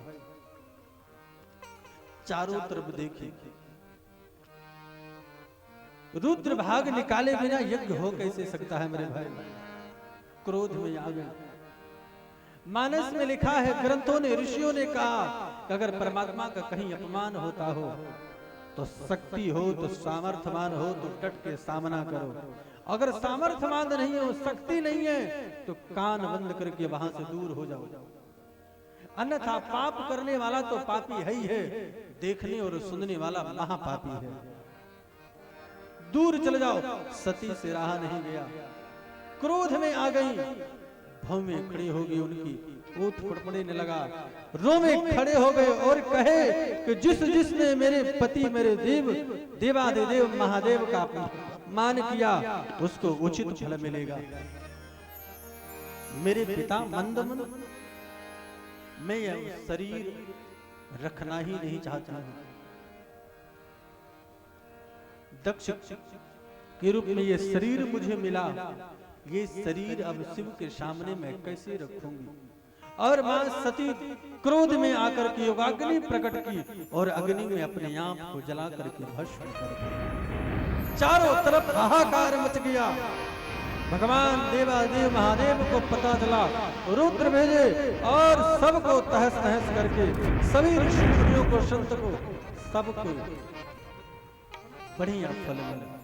चारों तरफ देखी, रुद्र भाग निकाले बिना यज्ञ हो कैसे सकता है मेरे भाई। क्रोध में आ गए। मानस में लिखा है, ग्रंथों ने, ऋषियों ने कहा कि अगर परमात्मा का कहीं अपमान होता हो तो शक्ति हो तो सामर्थ्यवान हो तो डट के सामना करो। अगर सामर्थ्यवान नहीं हो, शक्ति नहीं है, तो कान बंद करके वहां से दूर हो जाओ। अन्यथा पाप करने वाला तो पापी है ही है, देखने और सुनने वाला महापापी है। दूर चले जाओ। सती से रहा नहीं गया, क्रोध में आ गई, भौं में खड़ी होगी, उनकी ओठ फड़फड़ाने लगा, रोमे खड़े हो गए और कहे कि जिसने मेरे पति, मेरे देवादिदेव महादेव का मान किया उसको उचित फल मिलेगा। मेरे पिता मंदमन, मैं यह शरीर रखना ही नहीं चाहता हूं। दक्ष के रूप में ये शरीर मुझे मिला, ये शरीर अब शिव के सामने मैं कैसे रखूंगी। और मां सती क्रोध में आकर के योगाग्नि प्रकट की और अग्नि में अपने आप को जला करके भस्म कर दिया। चारों तरफ हाहाकार मच गया। भगवान देवादेव महादेव को पता चला, रुद्र भेजे और सबको तहस नहस करके, सभी ऋषि मुनियों को, संत को, सबको बढ़िया फल मिला।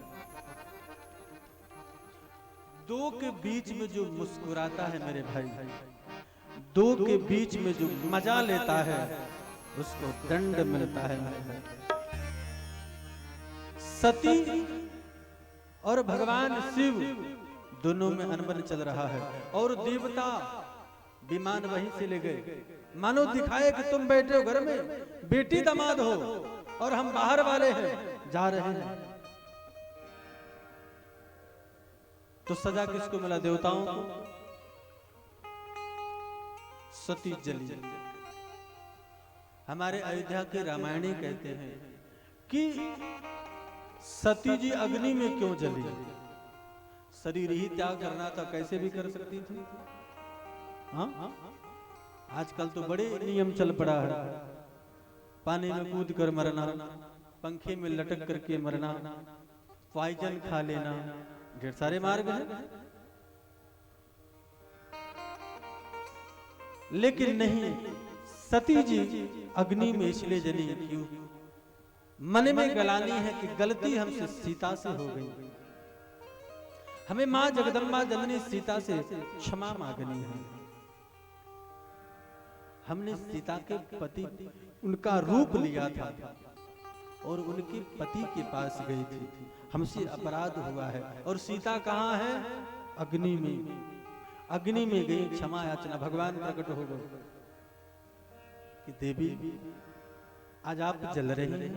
दो के बीच में जो मुस्कुराता है मेरे भाई, दो के बीच में जो मजा लेता है उसको दंड मिलता है मेरे भाई। सती और भगवान शिव दोनों में अनबन चल रहा है। और देवता विमान वहीं से ले गए, मानो दिखाए कि तुम बैठे हो घर में, बेटी दामाद हो और हम बाहर वाले हैं, जा रहे हैं। तो सजा किसको मिला? देवताओं को। सती जली। हमारे अयोध्या के रामायणी कहते हैं कि सती जी अग्नि में क्यों जली? शरीर ही त्याग करना था, कैसे भी कर सकती थी। हाँ, आजकल तो बड़े नियम चल पड़ा है, पानी में कूद कर मरना, पंखे में लटक करके मरना, पॉइजन खा लेना, ढेर सारे मार्ग हैं। लेकिन नहीं, सती जी अग्नि में इसलिए जली क्यों? मन में गलानी है कि गलती हमसे सीता से हो गई, हमें मां जगदम्बा जननी सीता से क्षमा मांगनी है। हमने सीता के पति उनका रूप लिया था और उनके पति के पास गई थी, हमसे अपराध हुआ है। और सीता कहाँ है? अग्नि में। अग्नि में गई क्षमा याचना, भगवान प्रकट हो गए कि देवी आज आप जल रही हैं।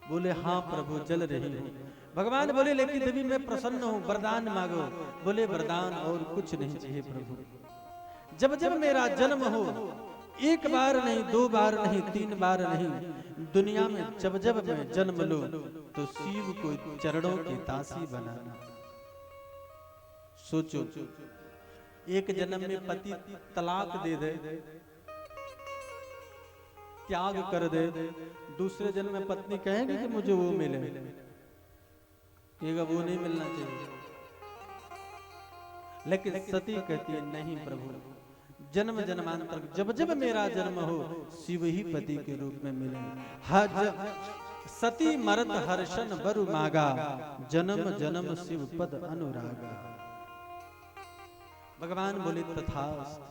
बोले हाँ प्रभु जल रही हूं। भगवान बोले लेकिन देवी मैं प्रसन्न हूं, वरदान मांगो। बोले वरदान और कुछ नहीं चाहिए प्रभु, जब जब मेरा जन्म हो, एक बार नहीं, 2 बार नहीं, 3 बार नहीं, दुनिया में जब जब मैं जन्म लूं तो शिव को चरणों की दासी बनाना। सोचो, एक जन्म में पति तलाक दे दे, त्याग कर दे, दूसरे जन्म में पत्नी कहेगी कि मुझे वो मिले, कहेगा वो नहीं मिलना चाहिए। लेकिन सती कहती है नहीं प्रभु, जन्म जन्मांतर जब जब मेरा जन्म हो शिव ही पति के रूप में मिले। हज सती मरत हर्षण बरु मागा, जन्म जन्म शिव पद अनुरागा। भगवान बोले तथास्तु।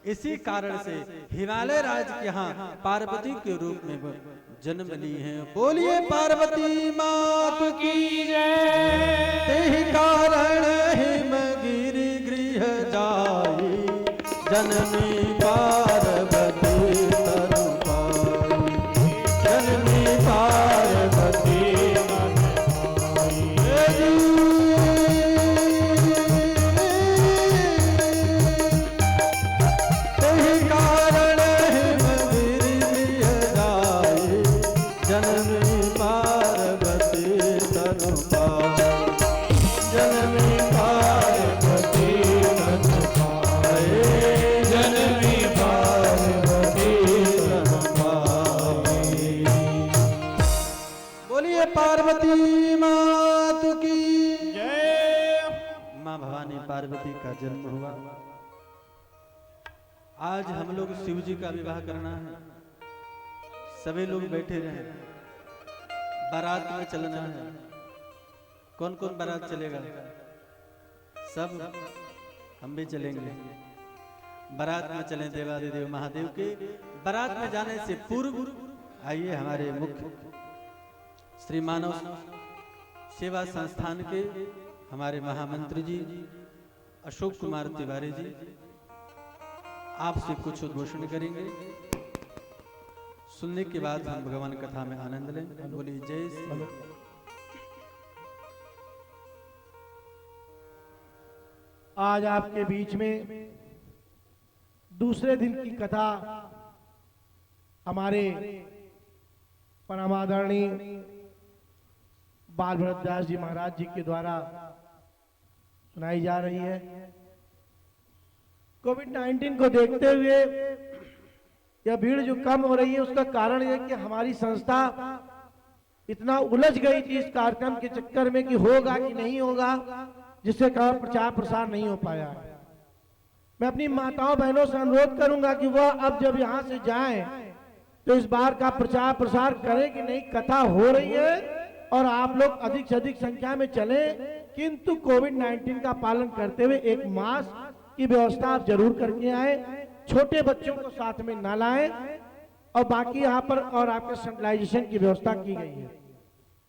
इसी कारण से हिमालय राज के यहाँ पार्वती के रूप में जन्म ली है। बोलिए पार्वती मात की जय। तेहि कारण हिमगिरि गृह जाई, जननी पार्वती तनु पाई, जननी पार्वती पार्वती मात की जय। मां भवानी पार्वती का जन्म हुआ। आज हम लोग शिव जी का विवाह करना है, सभी लोग बैठे रहे, बारात में चलना है। कौन कौन बारात चलेगा? सब, हम भी चलेंगे। बारात में चलें देवादिदेव महादेव के। बारात में जाने से पूर्व आइए हमारे मुख्य श्री मानव सेवा संस्थान के हमारे महामंत्री जी अशोक कुमार तिवारी जी आपसे कुछ उद्घोषण करेंगे। सुनने के बाद हम भगवान कथा में आनंद लें। बोलिए जय श्री। आज आपके बीच में दूसरे दिन की कथा हमारे परमादरणीय बाल भरतदास जी महाराज जी के द्वारा सुनाई जा रही है। कोविड-19 को देखते हुए यह भीड़ जो कम हो रही है उसका कारण यह कि हमारी संस्था इतना उलझ गई थी इस कार्यक्रम के चक्कर में कि होगा कि नहीं होगा, जिससे कारण प्रचार प्रसार नहीं हो पाया। मैं अपनी माताओं बहनों से अनुरोध करूंगा कि वह अब जब यहाँ से जाएं तो इस बार का प्रचार प्रसार करें कि नहीं, कथा हो रही है और आप लोग अधिक से अधिक संख्या में चलें, किंतु कोविड-19 का पालन करते हुए एक मास्क की व्यवस्था आप जरूर करके आए। छोटे बच्चों को साथ में ना लाएं और बाकी यहाँ पर और आपके सैनिटाइजेशन की व्यवस्था की गई है।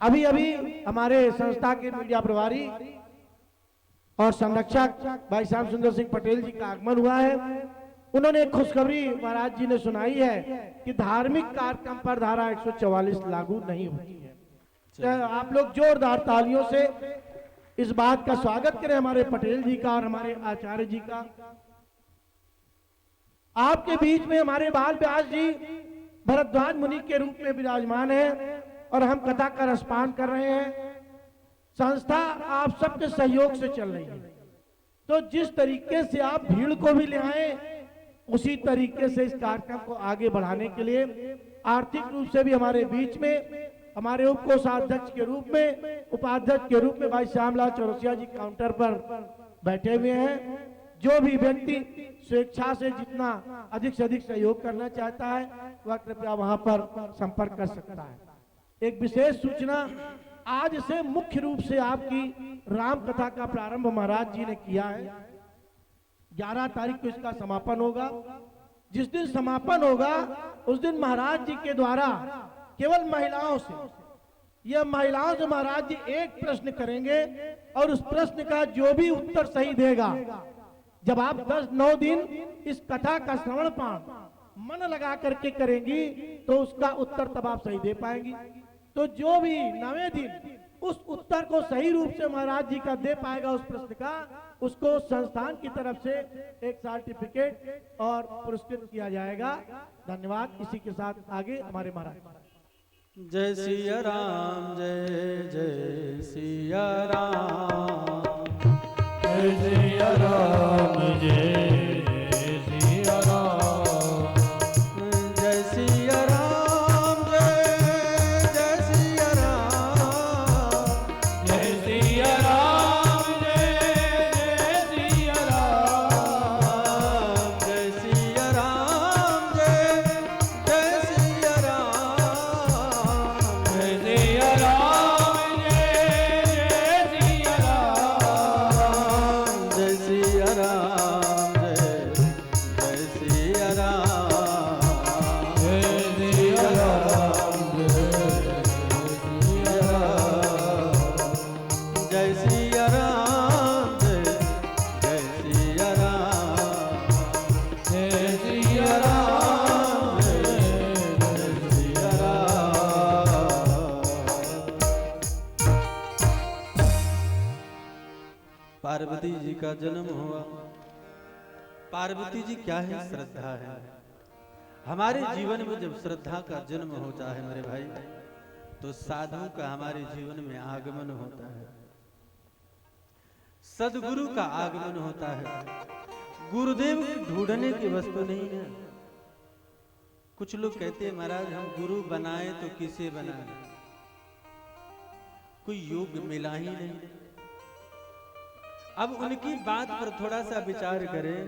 अभी अभी हमारे संस्था के मीडिया प्रभारी और संरक्षक भाई श्याम सुंदर सिंह पटेल जी का आगमन हुआ है। उन्होंने एक खुशखबरी महाराज जी ने सुनाई है कि धार्मिक कार्यक्रम पर धारा 144 लागू नहीं होती है। तो आप लोग जोरदार तालियों से इस बात का स्वागत करें हमारे पटेल जी का और हमारे आचार्य जी का। आपके बीच में हमारे बाल व्यास जी भरद्वाज मुनि के रूप में विराजमान है और हम कथा का रसपान कर रहे हैं। संस्था आप सबके सहयोग से चल रही है, तो जिस तरीके से आप भीड़ को भी ले आए उसी तरीके से इस कार्यक्रम को आगे बढ़ाने के लिए आर्थिक रूप से भी हमारे बीच में हमारे उप कोषाध्यक्ष के रूप में, उपाध्यक्ष के रूप में भाई श्यामलाल चौरसिया जी काउंटर पर बैठे हुए हैं। जो भी व्यक्ति स्वेच्छा से जितना अधिक से अधिक सहयोग करना चाहता है वह कृपया वहां पर संपर्क कर सकता है। एक विशेष सूचना, आज से मुख्य रूप से आपकी राम कथा का प्रारंभ महाराज जी ने किया है। 11 तारीख को इसका समापन होगा। जिस दिन समापन होगा उस दिन महाराज जी के द्वारा केवल महिलाओं से, यह महिलाओं से महाराज जी एक प्रश्न करेंगे और उस प्रश्न का जो भी उत्तर सही देगा, जब आप 10-9 दिन इस कथा का श्रवण पाठ मन लगा करके करेंगी तो उसका उत्तर तब आप सही दे पाएंगी। तो जो भी 9वें दिन उस उत्तर को सही रूप से महाराज जी का दे पाएगा उस प्रश्न का, उसको संस्थान की तरफ से एक सर्टिफिकेट और पुरस्कृत किया जाएगा। धन्यवाद। इसी के साथ आगे हमारे महाराज। जय सिया राम, जय जय सिया राम, जय सिया राम, जय सिया राम, जय सिया राम, जय सिया राम, जय सिया राम, जय सिया राम, जय सिया राम, जय सिया राम, जय सिया राम, जय सिया राम, जय सिया राम, जय सिया राम, जय सिया राम, जय सिया राम, जय सिया राम, जय सिया राम, जय सिया राम। पार्वती जी का जन्म हुआ। पार्वती जी क्या है? श्रद्धा है। हमारे जीवन में जब श्रद्धा का जन्म होता है मेरे भाई, तो साधु का हमारे जीवन में आगमन होता है, सदगुरु का आगमन होता है। गुरुदेव ढूंढने की वस्तु नहीं है। कुछ लोग कहते हैं महाराज हम गुरु बनाए तो किसे बनाए, कोई योग मिला ही नहीं। अब उनकी बात पर थोड़ा सा विचार करें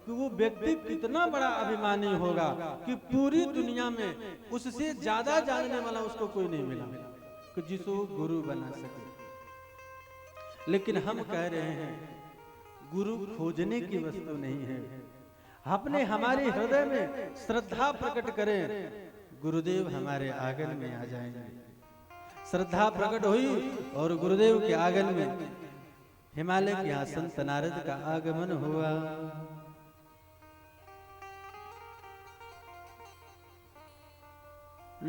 कि वो व्यक्ति कितना बड़ा अभिमानी होगा कि पूरी दुनिया में उससे ज्यादा जानने वाला उसको कोई नहीं मिला कि जिसको गुरु बना सके। लेकिन हम कह रहे हैं गुरु खोजने की वस्तु नहीं है। अपने हमारे हृदय में श्रद्धा प्रकट करें, गुरुदेव हमारे आंगन में आ जाएंगे। श्रद्धा प्रकट हुई और गुरुदेव के आंगन में हिमालय के यहाँ संत नारद का आगमन हुआ।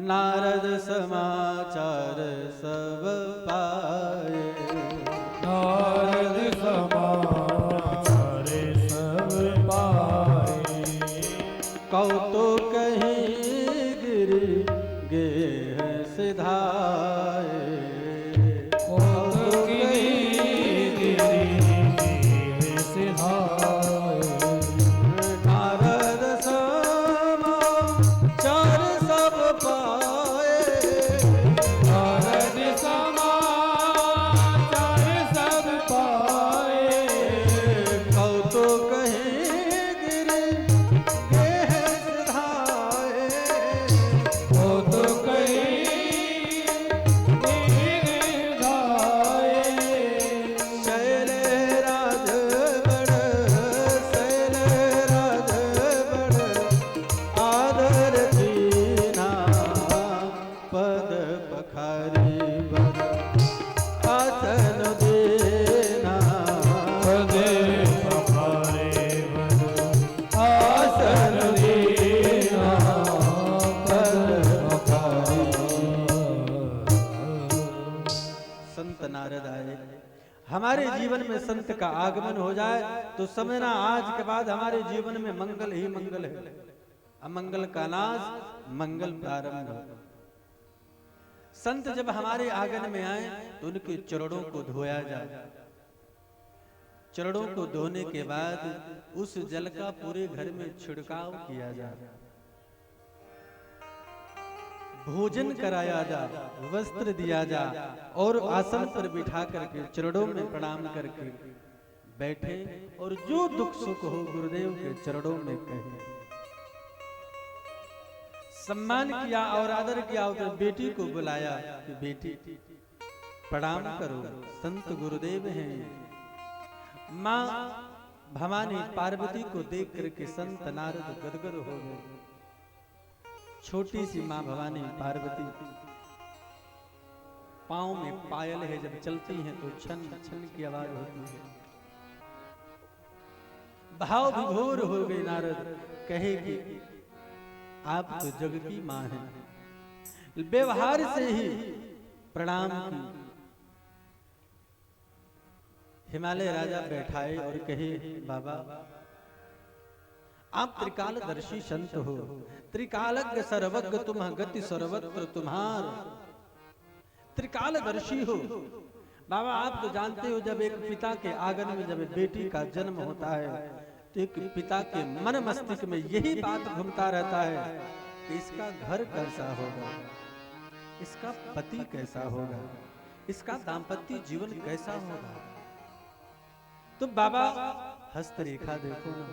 नारद समाचार सब पाए, नारद समाचार सब पाए, कौतुक कहीं गिर गेह सिधाए, कौतुक कहीं गिरि सिधाए, नारद समाचार सब पाए, नारद समाचार हमारे जीवन में संत का आगमन हो जाए तो समझना आज के बाद हमारे जीवन में मंगल ही मंगल है, अमंगल का नाश, मंगल प्रारंभ हो। संत जब हमारे आंगन में आए तो उनके चरणों को धोया जाए। चरणों को धोने के बाद उस जल का पूरे घर में छिड़काव किया जाए, भोजन कराया जा, वस्त्र दिया जा और आसन पर बिठा करके चरणों में प्रणाम करके बैठे और जो दुख सुख हो गुरुदेव के चरणों में कहे। सम्मान किया और आदर किया तो बेटी को बुलाया कि बेटी प्रणाम करो, संत गुरुदेव हैं। माँ भवानी पार्वती को देख करके संत नारद गदगद हो गए। छोटी सी माँ भवानी पार्वती, पांव में पायल है, जब चलती हैं तो छन छन की आवाज होती है। भाव विभोर हो गई। नारद कहे कि आप तो जग की माँ हैं। व्यवहार से ही प्रणाम की। हिमालय राजा बैठाए और कहे बाबा आप त्रिकालदर्शी संत हो, त्रिकालज्ञ सर्वज्ञ तुम गति सर्वत्र तुम्हार। त्रिकालदर्शी हो बाबा, आप तो जानते हो जब एक पिता के आंगन में जब बेटी का जन्म होता है तो एक पिता के मन मस्तिष्क में यही बात घूमता रहता है कि इसका घर कैसा होगा, इसका पति कैसा होगा, इसका दाम्पत्य जीवन कैसा होगा। तो बाबा हस्तरेखा देखो ना,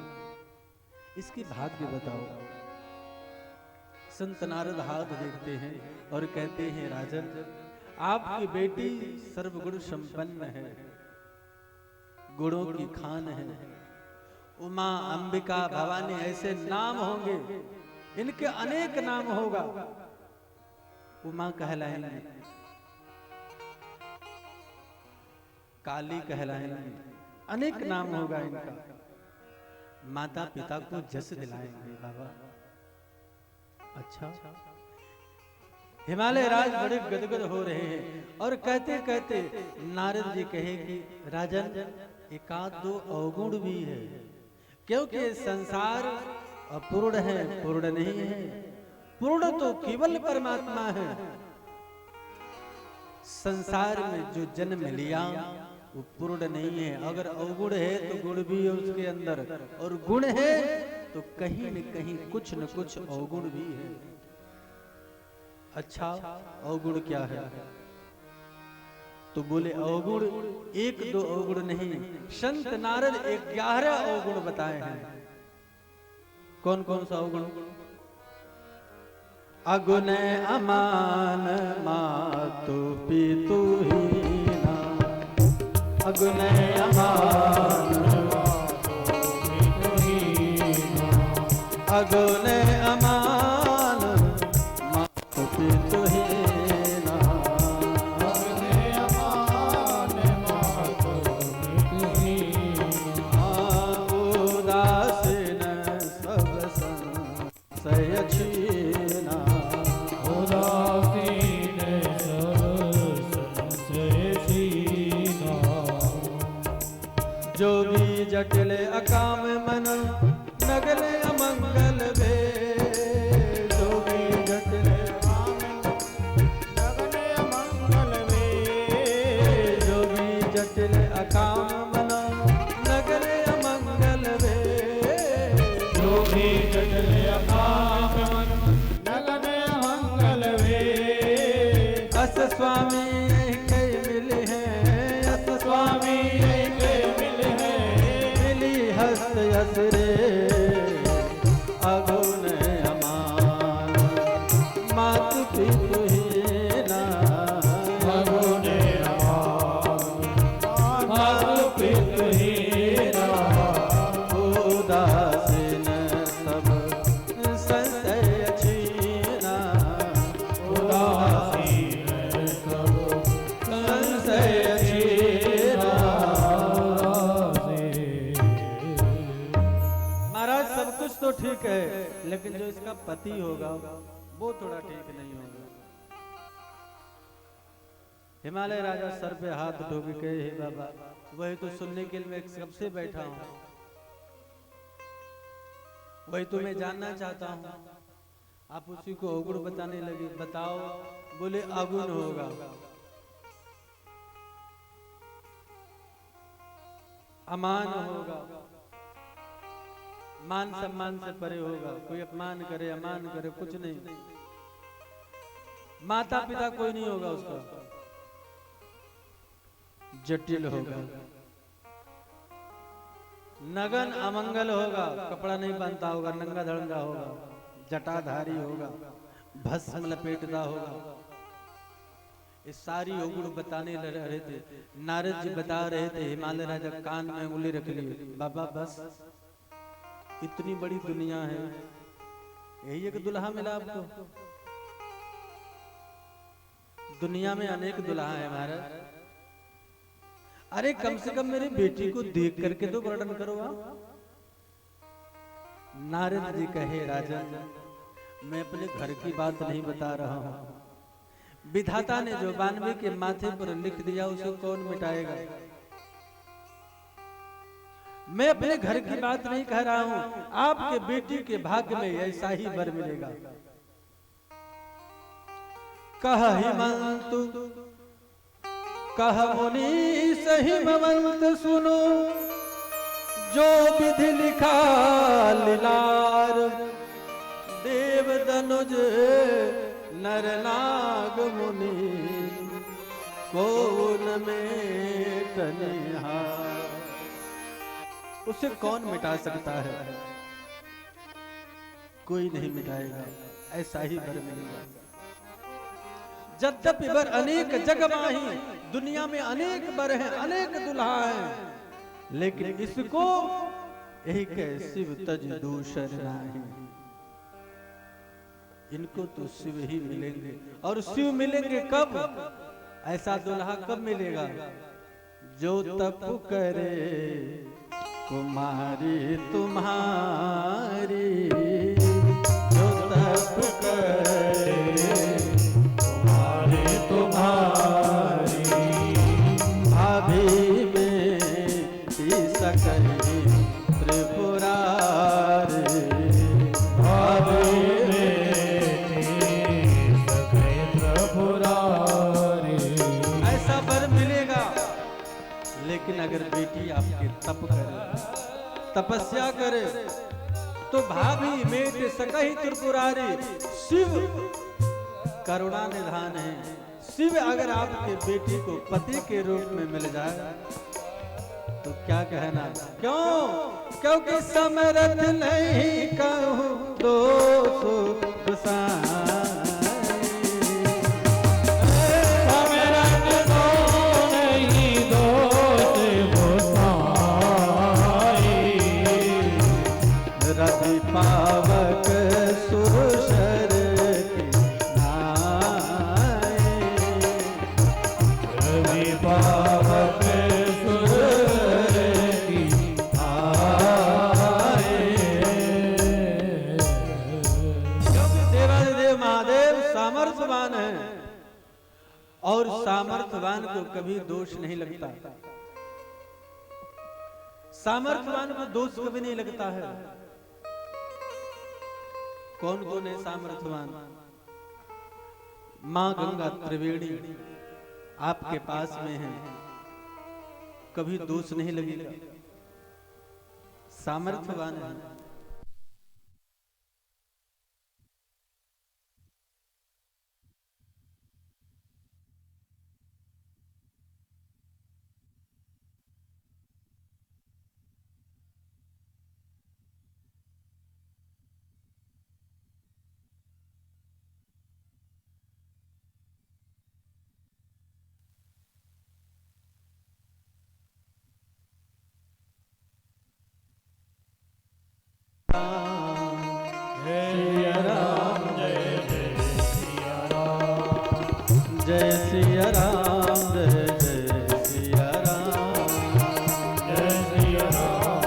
इसकी भाग्य बताओ। संत नारद हाथ देखते हैं और कहते हैं राजन आपकी बेटी सर्वगुण संपन्न है, गुणों की खान है। उमा, अंबिका, भवानी ऐसे नाम होंगे, इनके अनेक नाम होगा। उमा कहलाएंगे, काली कहलाएंगे, अनेक नाम होगा इनका। माता पिता को जस दिलाएंगे बाबा। अच्छा, हिमालय राज बड़े गदगद हो रहे हैं और कहते कहते नारद जी कहे कि राजन एकाध दो अवगुण भी है, क्योंकि संसार अपूर्ण है, पूर्ण नहीं है। पूर्ण तो केवल परमात्मा है। संसार में जो जन्म लिया वो पूर्ण नहीं है। अगर अवगुण है तो गुण भी है उसके अंदर, और गुण है तो कहीं न कहीं कुछ न कुछ अवगुण भी है। अच्छा, अवगुण क्या है? तो बोले अवगुण एक दो अवगुण नहीं, संत नारद 11 अवगुण बताए हैं। कौन कौन सा अवगुण? अगुण अमान मातु पितु हीना, अगुण अमान अगुण अमान मातु पितु हीना, उदासीन सब संशय छीना, उदासीन सब संशय छीना। जो भी जटिल अकाम मन नगल अमंगल वे, जो भी जटिल अकाम नगल अमंगल वे, जो भी जटिल अकाम मन नगल अमंगल वे, जो भी जटिल अकाम मन नगल अमंगल वे। अस स्वामी के मिले हैं, अस स्वामी के मिले हैं, मिली हस्त असरे अगुण अमान मातु पितु हीना, अगुण अमान मातु पितु हीना, उदासीन सब संशय छीना, उदासीन सब संशय छीना। महाराज सब कुछ तो ठीक है, लेकिन जो इसका पति होगा वो थोड़ा ठीक नहीं होगा। हिमालय राजा सर पे हाथ ठोक के, हे बाबा वही तो सुनने के लिए मैं कब से बैठा हूँ, वही तो मैं जानना चाहता हूँ। आप उसी को अवगुण बताने लगे। बताओ। बोले अगुण होगा, अमान होगा, मान सम्मान से परे होगा। कोई अपमान करे अमान करे कुछ नहीं। माता पिता कोई नहीं होगा उसका, जटिल होगा, नगन अमंगल होगा, कपड़ा नहीं पहनता होगा, नंगा धड़ंगा होगा, जटाधारी होगा, भस्म लपेटता होगा। ये सारी अवगुण बताने लग रहे थे। नारद जी बता रहे थे, हिमालय राजा कान में उंगली रख लिए, बाबा बस इतनी बड़ी दुनिया है, यही एक दुल्हा मिला आपको? दुनिया में अनेक दुल्हा है महाराज। अरे कम से कम मेरी बेटी को देख करके तो वर्णन करो आप। नारद जी कहे, राजन मैं अपने घर की बात नहीं बता रहा हूं। विधाता ने जो वाल्मीकि के माथे पर लिख दिया उसे कौन मिटाएगा। मैं अपने घर की बात नहीं कह रहा हूं। आपके बेटी के भाग्य में ऐसा ही वर मिलेगा। कह हिमंतु कह मुनि सहिमवंत सुनो, जो विधि लिखा लीलार। देव दनुज नर नाग मुनि, कौन में तनिहार। उसे कौन मिटा सकता है? कोई नहीं मिटाएगा, ऐसा ही वर मिलेगा। यद्यपि वर अनेक जग माही, दुनिया में अनेक वर हैं, अनेक दुल्हा हैं, लेकिन इसको एक शिव तज दूसर नहीं। इनको तो शिव ही मिलेंगे। और शिव मिलेंगे कब? ऐसा दुल्हा कब मिलेगा? जो तप करे कुमारी तुम्हारी, जो तप करे तुम्हारी, भाभी में सकली त्रिपुरारी, भाभी में सकली त्रिपुरारी। ऐसा वर मिलेगा। लेकिन अगर बेटी आपके तप करे, तपस्या करे, तो भाभी मेट सकही त्रिपुरारी। शिव करुणा निधान है। शिव अगर आपके बेटी को पति के रूप में मिल जाए तो क्या कहना। क्यों? क्योंकि समरथ नहीं कहूं दोष गोसाई, समरथ तो नहीं दोष गोसाई। रवि पावक सुरसर पावक सुर की आए। क्योंकि देवाधिदेव महादेव सामर्थ्यवान है, और सामर्थ्यवान को कभी दोष नहीं लगता। सामर्थ्यवान को दोष कभी नहीं लगता है। कौन कौन है सामर्थ्यवान? मां गंगा त्रिवेणी आपके पास में है, कभी दोष नहीं लगेगा। सामर्थ्यवान है। जय सिया राम, जय जय सिया राम, जय सिया राम, जय सिया राम,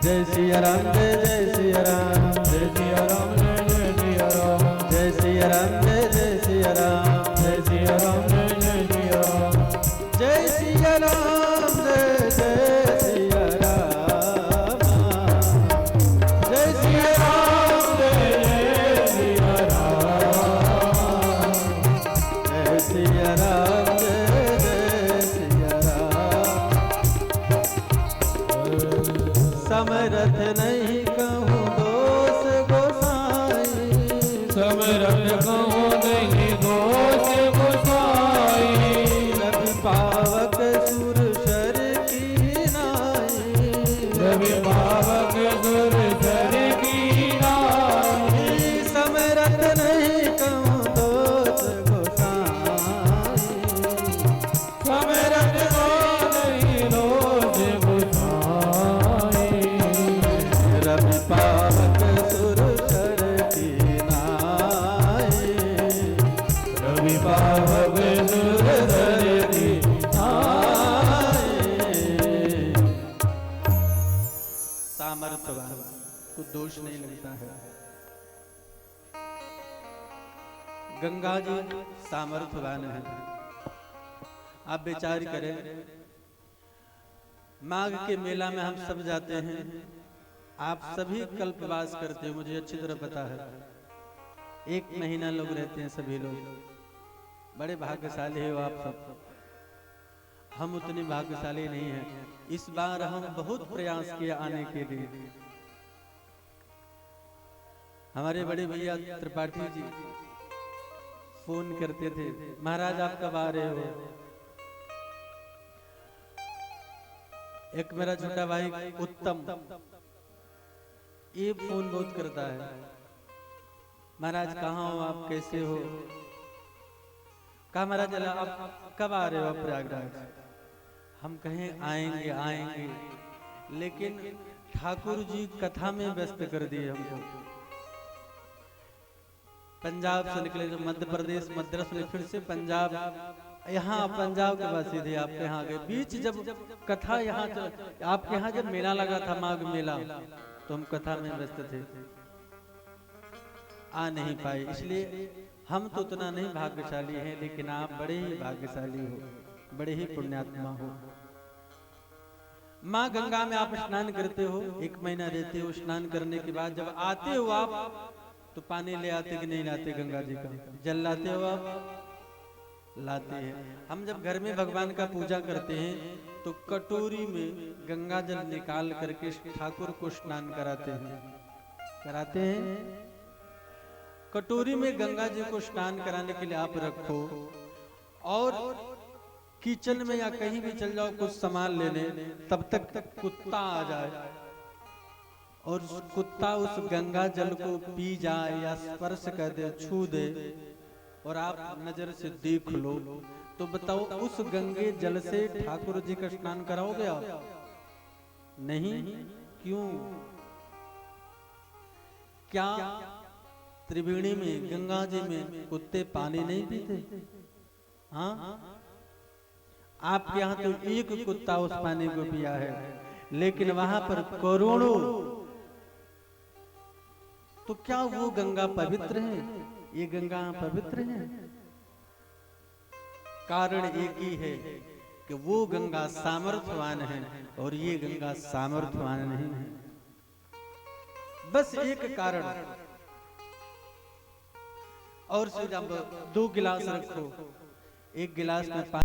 जय जय सिया राम, जय सिया राम, जय जय सिया राम, जय सिया राम, जय जय सिया राम। उसको दोष नहीं लगता है। गंगा जी सामर्थ्यवान है। आप विचार करें, माघ के मेला में हम सब जाते हैं, आप सभी कल्पवास करते हो, मुझे अच्छी तरह पता है। 1 महीना लोग रहते हैं सभी लोग, बड़े भाग्यशाली हो आप सब। हम उतने भाग्यशाली नहीं हैं। इस बार हम बहुत प्रयास किया आने के लिए। हमारे बड़े भैया त्रिपाठी जी फोन करते थे, महाराज आप कब आ रहे हो। एक मेरा छोटा भाई उत्तम, ये फोन बहुत करता है, महाराज कहाँ हो आप, कैसे हो। कहा महाराज आप कब आ रहे हो प्रयागराज। हम कहें आएंगे आएंगे, लेकिन ठाकुर जी कथा में व्यस्त कर दिए हमको। पंजाब से निकले तो मध्य प्रदेश, मद्रास में फिर से पंजाब, यहाँ पंजाब के बाद सीधे आपके यहाँ गए। बीच जब कथा यहाँ आपके यहाँ जब मेला लगा था, माघ मेला, तो हम कथा में व्यस्त थे, आ नहीं पाए। इसलिए हम तो उतना नहीं भाग्यशाली हैं, लेकिन आप बड़े ही भाग्यशाली हो, बड़े ही पुण्यात्मा हो। माँ गंगा में आप स्नान करते हो, 1 महीना रहते हो। स्नान करने के बाद जब आते हो आप, तो पानी ले आते कि नहीं लाते, गंगा जी का जल लाते हो आप, लाते हैं। हम जब घर में भगवान का पूजा करते हैं, तो कटोरी में गंगा जल निकाल करके ठाकुर को स्नान कराते हैं। कटोरी में गंगा जी को स्नान कराने के लिए आप रखो, और किचन में या कहीं भी चल जाओ कुछ सामान लेने, तब तक कुत्ता आ जाए और कुत्ता उस गंगा जल को पी जाए या स्पर्श कर दे, छू दे, और आप नजर से देख लो, तो बताओ उस गंगे जल से ठाकुर जी का स्नान कराओगे आप? नहीं। क्यों? क्या त्रिवेणी में, गंगा जी में कुत्ते पानी नहीं पीते? हाँ, आपके यहाँ तो एक कुत्ता उस पानी को पिया है, लेकिन वहां पर करोड़ों। तो क्या वो गंगा पवित्र है? ये गंगा पवित्र है? कारण एक ही है कि वो गंगा सामर्थ्यवान है और ये गंगा सामर्थ्यवान नहीं है। बस एक कारण। और फिर अब 2 गिलास रखो, एक गिलास में पानी